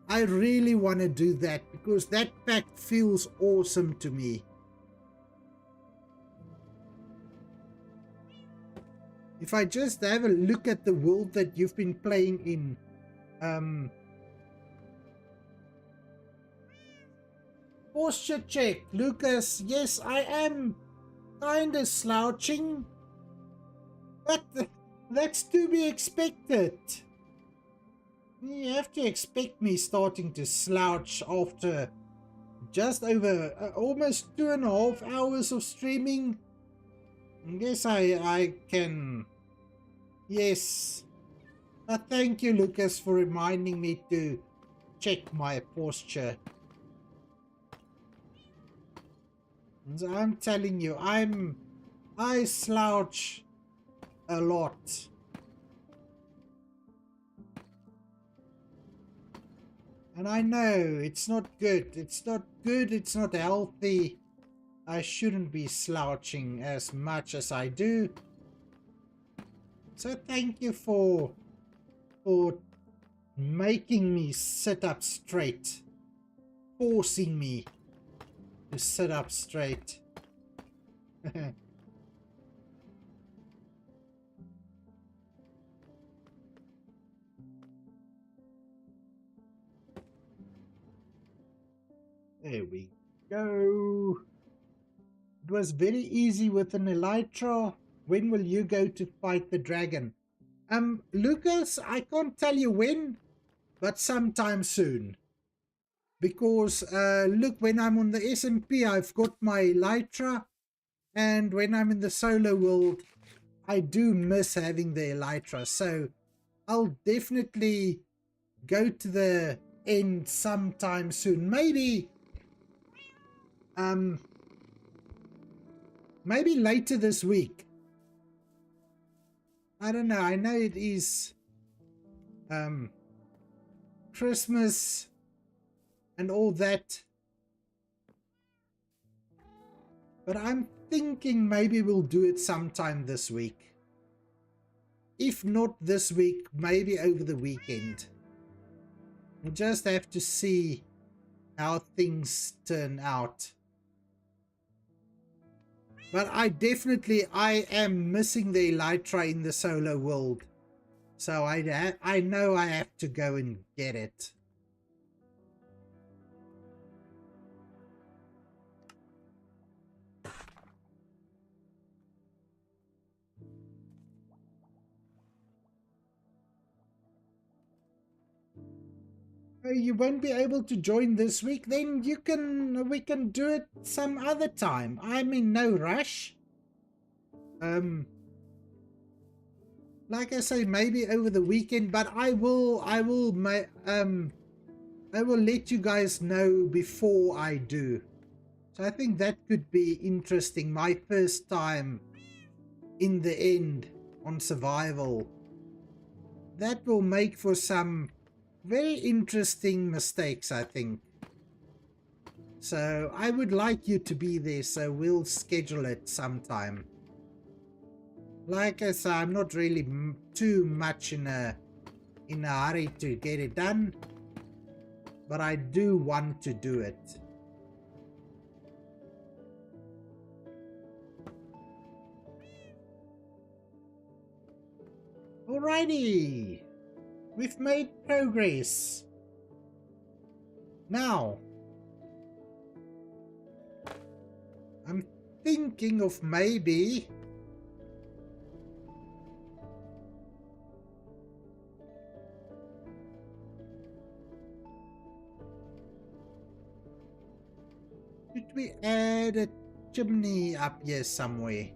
I really want to do that because that pack feels awesome to me. If I just have a look at the world that you've been playing in, posture check, Lucas. Yes, I am kind of slouching, but that's to be expected. You have to expect me starting to slouch after just over almost 2.5 hours of streaming. Yes, I can. Yes. Thank you, Lucas, for reminding me to check my posture. I'm telling you, I slouch a lot. And I know it's not good. It's not good. It's not healthy. I shouldn't be slouching as much as I do. So thank you for making me sit up straight. Forcing me to sit up straight. There we go. It was very easy with an elytra. When will you go to fight the dragon? Lucas, I can't tell you when, but sometime soon. Because, look, when I'm on the SMP, I've got my elytra. And when I'm in the solo world, I do miss having the elytra. So, I'll definitely go to the end sometime soon. Maybe later this week. I don't know. I know it is Christmas and all that, but I'm thinking maybe we'll do it sometime this week. If not this week, maybe over the weekend. We'll just have to see how things turn out. But I am missing the elytra in the solo world. So I know I have to go and get it. You won't be able to join this week, then we can do it some other time. I'm in no rush. Like I say, maybe over the weekend, but I will let you guys know before I do. So I think that could be interesting. My first time in the end on survival. That will make for some very interesting mistakes, I think. So I would like you to be there, so we'll schedule it sometime. Like I said, I'm not really too much in a hurry to get it done, but I do want to do it. Alrighty, we've made progress. Now, I'm thinking of maybe should we add a chimney up here somewhere?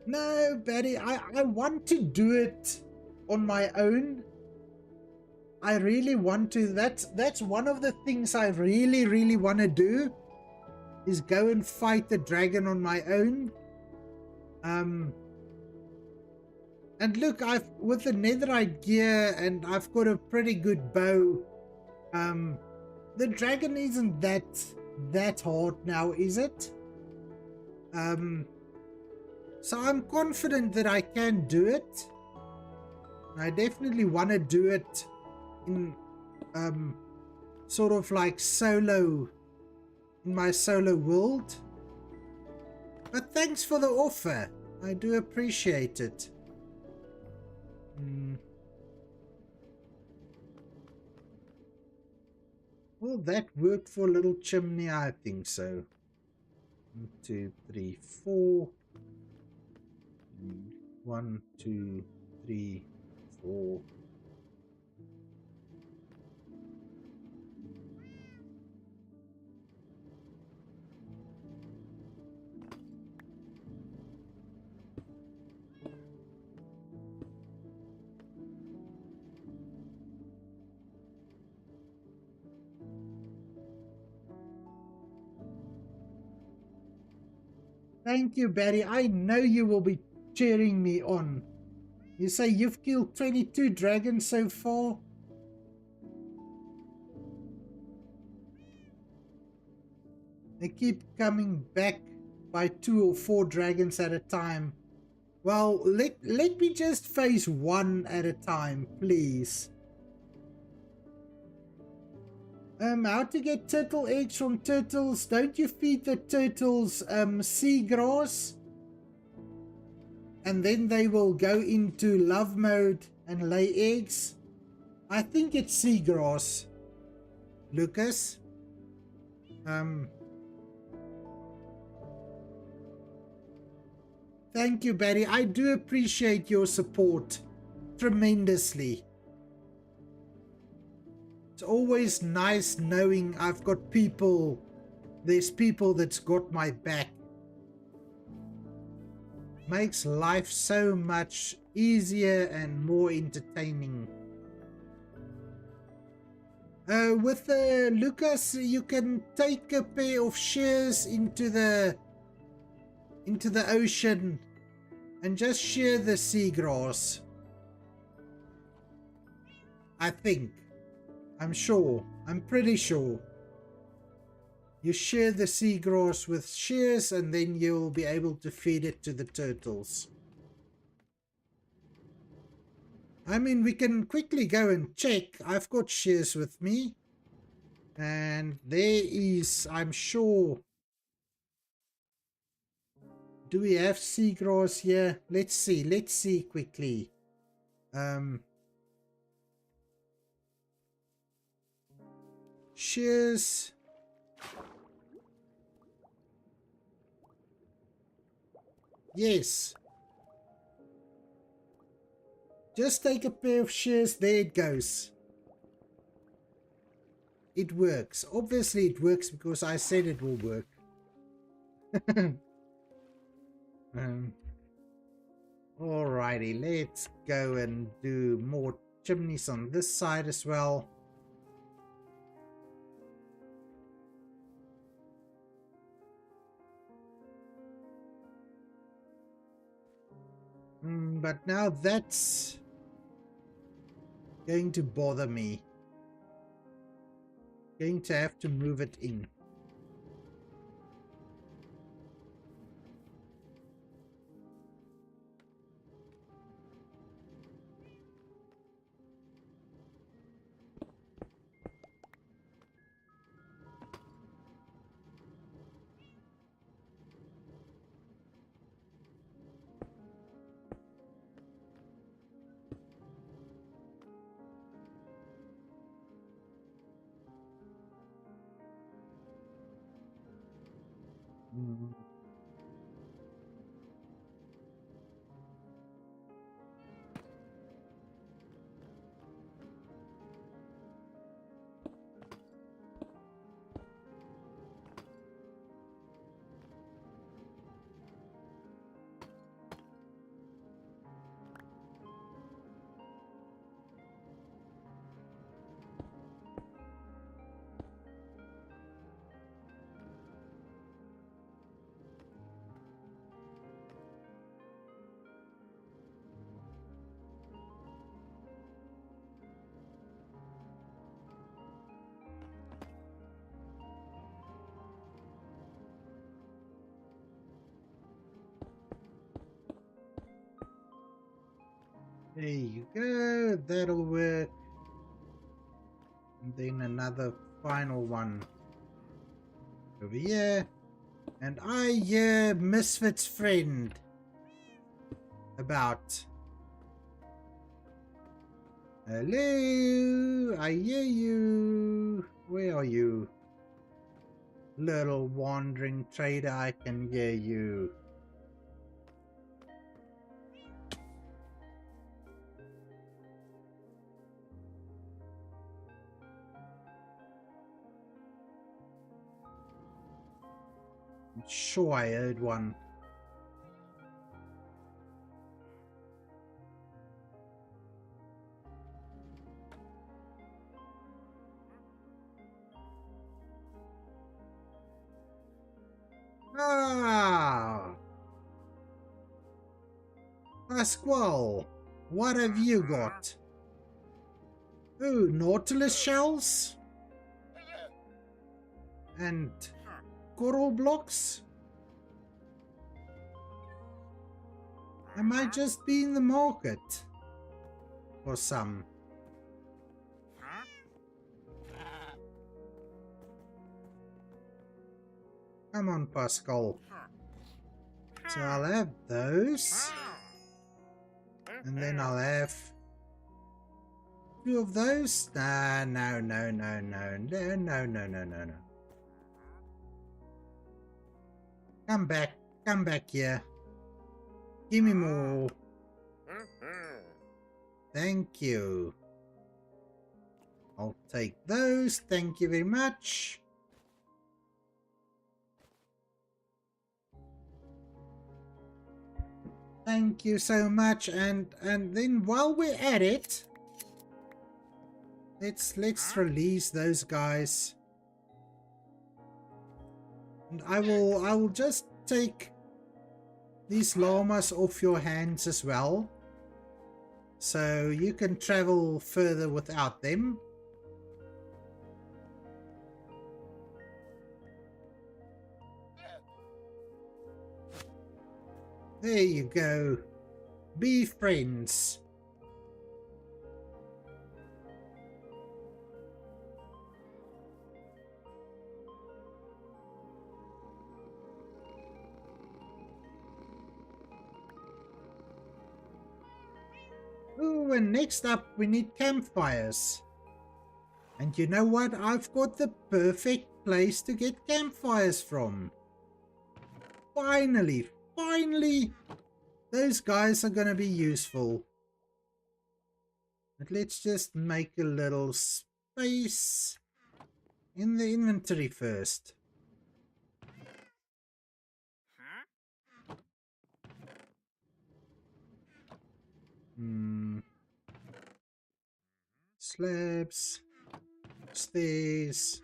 No, Betty, I want to do it on my own. I really want to. That's one of the things I really want to do, is go and fight the dragon on my own. And look, I've with the netherite gear, and I've got a pretty good bow. The dragon isn't that hard now, is it? So I'm confident that I can do it. I definitely want to do it in sort of like solo, in my solo world. But thanks for the offer. I do appreciate it. Will that work for a little chimney? I think so. 1, 2, 3, 4. 1, 2, 3, 4. Thank you, Barry. I know you will be cheering me on. You say you've killed 22 dragons so far? They keep coming back by 2 or 4 dragons at a time. Well, let me just face 1 at a time, please. How to get turtle eggs from turtles? Don't you feed the turtles seagrass? And then they will go into love mode and lay eggs? I think it's seagrass, Lucas. Thank you, Barry. I do appreciate your support tremendously. It's always nice knowing I've got people, there's people that's got my back. Makes life so much easier and more entertaining. With Lucas, you can take a pair of shears into the ocean and just shear the seagrass. I think. I'm sure. I'm pretty sure. You shear the seagrass with shears and then you'll be able to feed it to the turtles. I mean, we can quickly go and check. I've got shears with me. And there is, I'm sure. Do we have seagrass here? Let's see quickly. Shears. Yes. Just take a pair of shears. There it goes. It works. Obviously it works because I said it will work. Alrighty, let's go and do more chimneys on this side as well. But now that's going to bother me. Going to have to move it in. There you go, that'll work. And then another final one over here. And I hear Misfit's friend about. Hello, I hear you. Where are you? Little wandering trader, I can hear you. I'm sure I heard one. Ah! Pasquale, what have you got? Ooh, Nautilus shells? And coral blocks? I might just be in the market for some. Come on, Pascal. So I'll have those. And then I'll have 2 of those. Nah, no. Come back here. Give me more. Thank you. I'll take those. Thank you very much. Thank you so much. And then while we're at it, let's release those guys. And I will just take these llamas off your hands as well, so you can travel further without them. There you go. Be friends. Ooh, and next up we need campfires. And you know what? I've got the perfect place to get campfires from. Finally, those guys are going to be useful. But let's just make a little space in the inventory first. Slabs, stairs,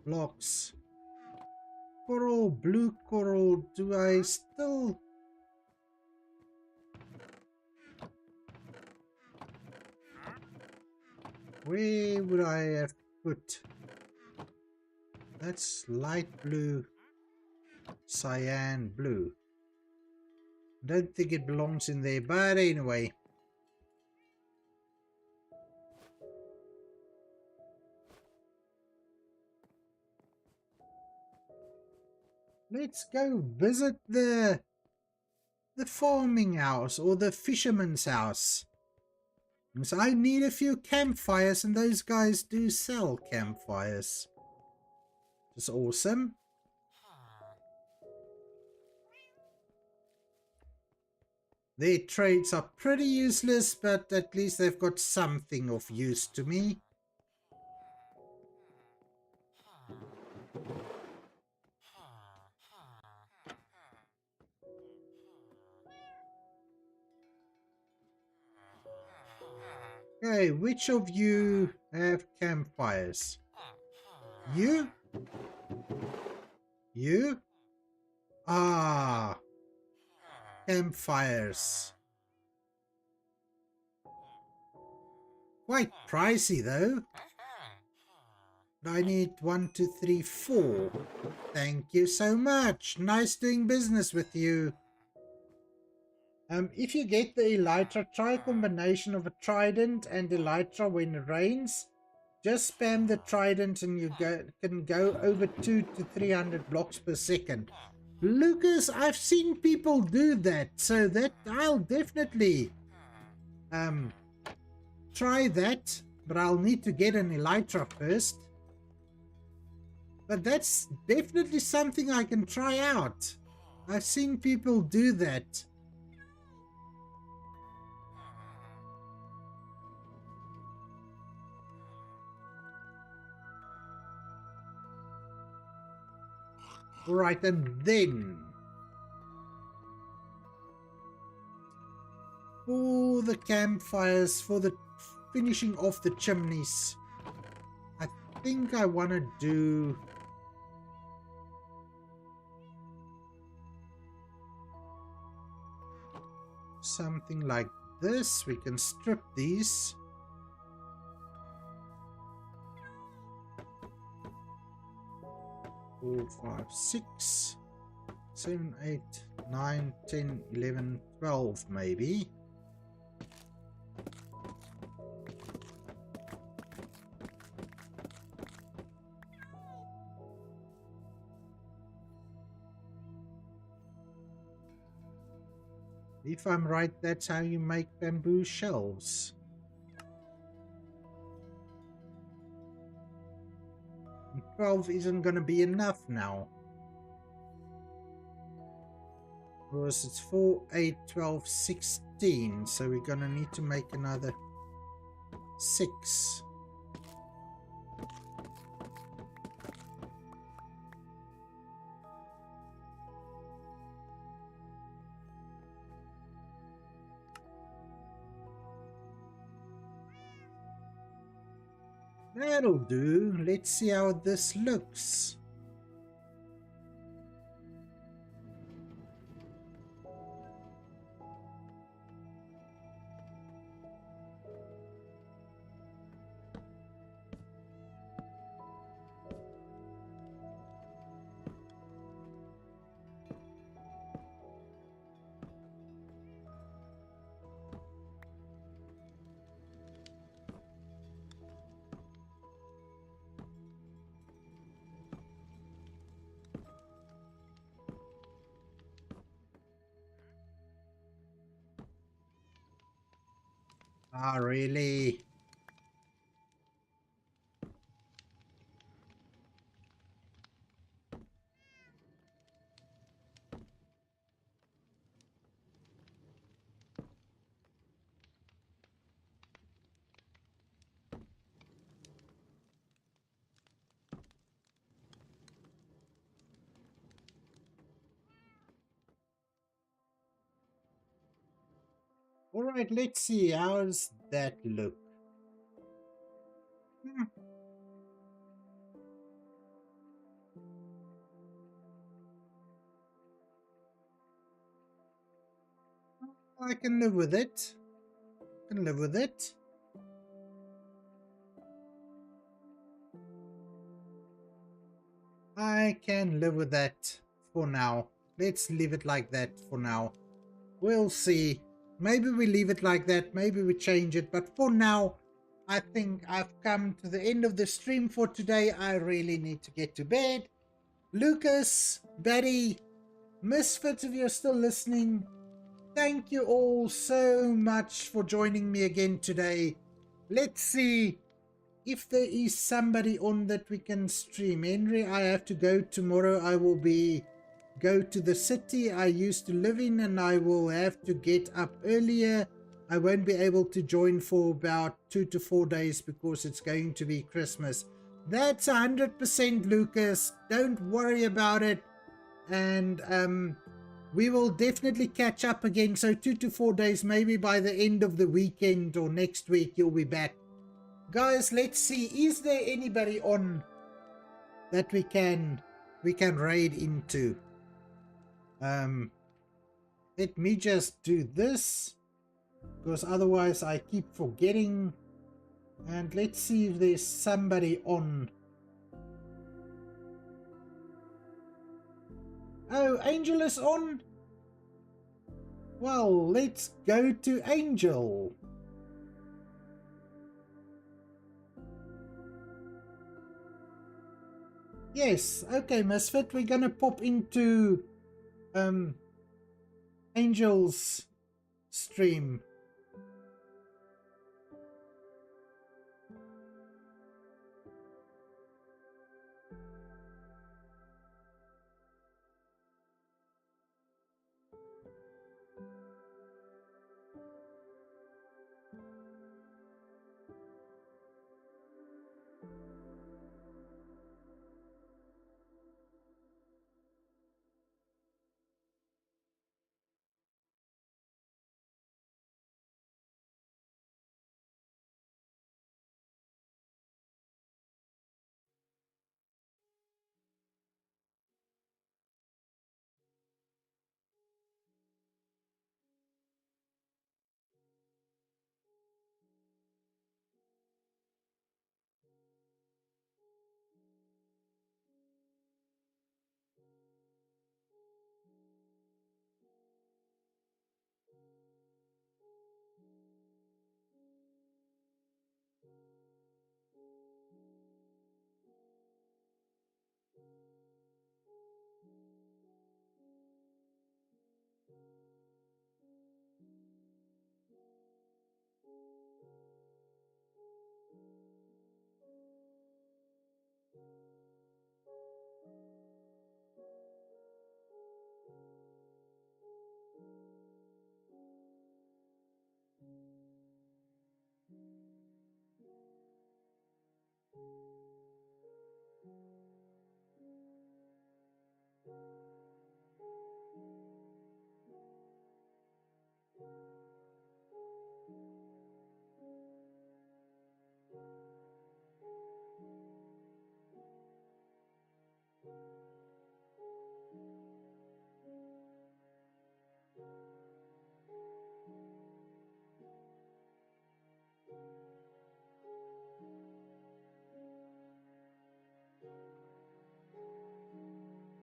blocks, coral, blue coral. Do I still... Where would I have put... That's light blue, cyan blue. Don't think it belongs in there, but anyway. Let's go visit the farming house or the fisherman's house. So I need a few campfires, and those guys do sell campfires. It's awesome. Their trades are pretty useless, but at least they've got something of use to me. Okay, which of you have campfires? You? You? Ah, campfires. Quite pricey though. I need 1, 2, 3, 4. Thank you so much. Nice doing business with you. If you get the elytra, try a combination of a trident and elytra when it rains. Just spam the trident and you can go over 200 to 300 blocks per second. Lucas, I've seen people do that, so that I'll definitely try that, but I'll need to get an elytra first. But that's definitely something I can try out. I've seen people do that. Right, and then for the campfires, for the finishing off the chimneys, I think I want to do something like this. We can strip these. 4, 5, 6, 7, 8, 9, 10, 11, 12 maybe. If I'm right, that's how you make bamboo shelves. And 12 isn't going to be enough now. Because it's 4, 8, 12, 16. So we're going to need to make another 6. That'll do. Let's see how this looks. Ah, really? Alright, let's see. How's that look? Hmm, I can live with it. Can live with it. I can live with that for now. Let's leave it like that for now. We'll see. Maybe we leave it like that. Maybe we change it. But for now, I think I've come to the end of the stream for today. I really need to get to bed. Lucas, Betty, Misfits, if you're still listening, thank you all so much for joining me again today. Let's see if there is somebody on that we can stream. Henry, I have to go tomorrow. I will go to the city I used to live in, and I will have to get up earlier. I won't be able to join for about 2 to 4 days because it's going to be Christmas. That's 100%, Lucas. Don't worry about it. And we will definitely catch up again. So 2 to 4 days, maybe by the end of the weekend or next week, you'll be back. Guys, let's see. Is there anybody on that we can raid into? Let me just do this, because otherwise I keep forgetting. And let's see if there's somebody on. Oh, Angel is on. Well, let's go to Angel. Yes, okay, Misfit, we're gonna pop into Angel's stream.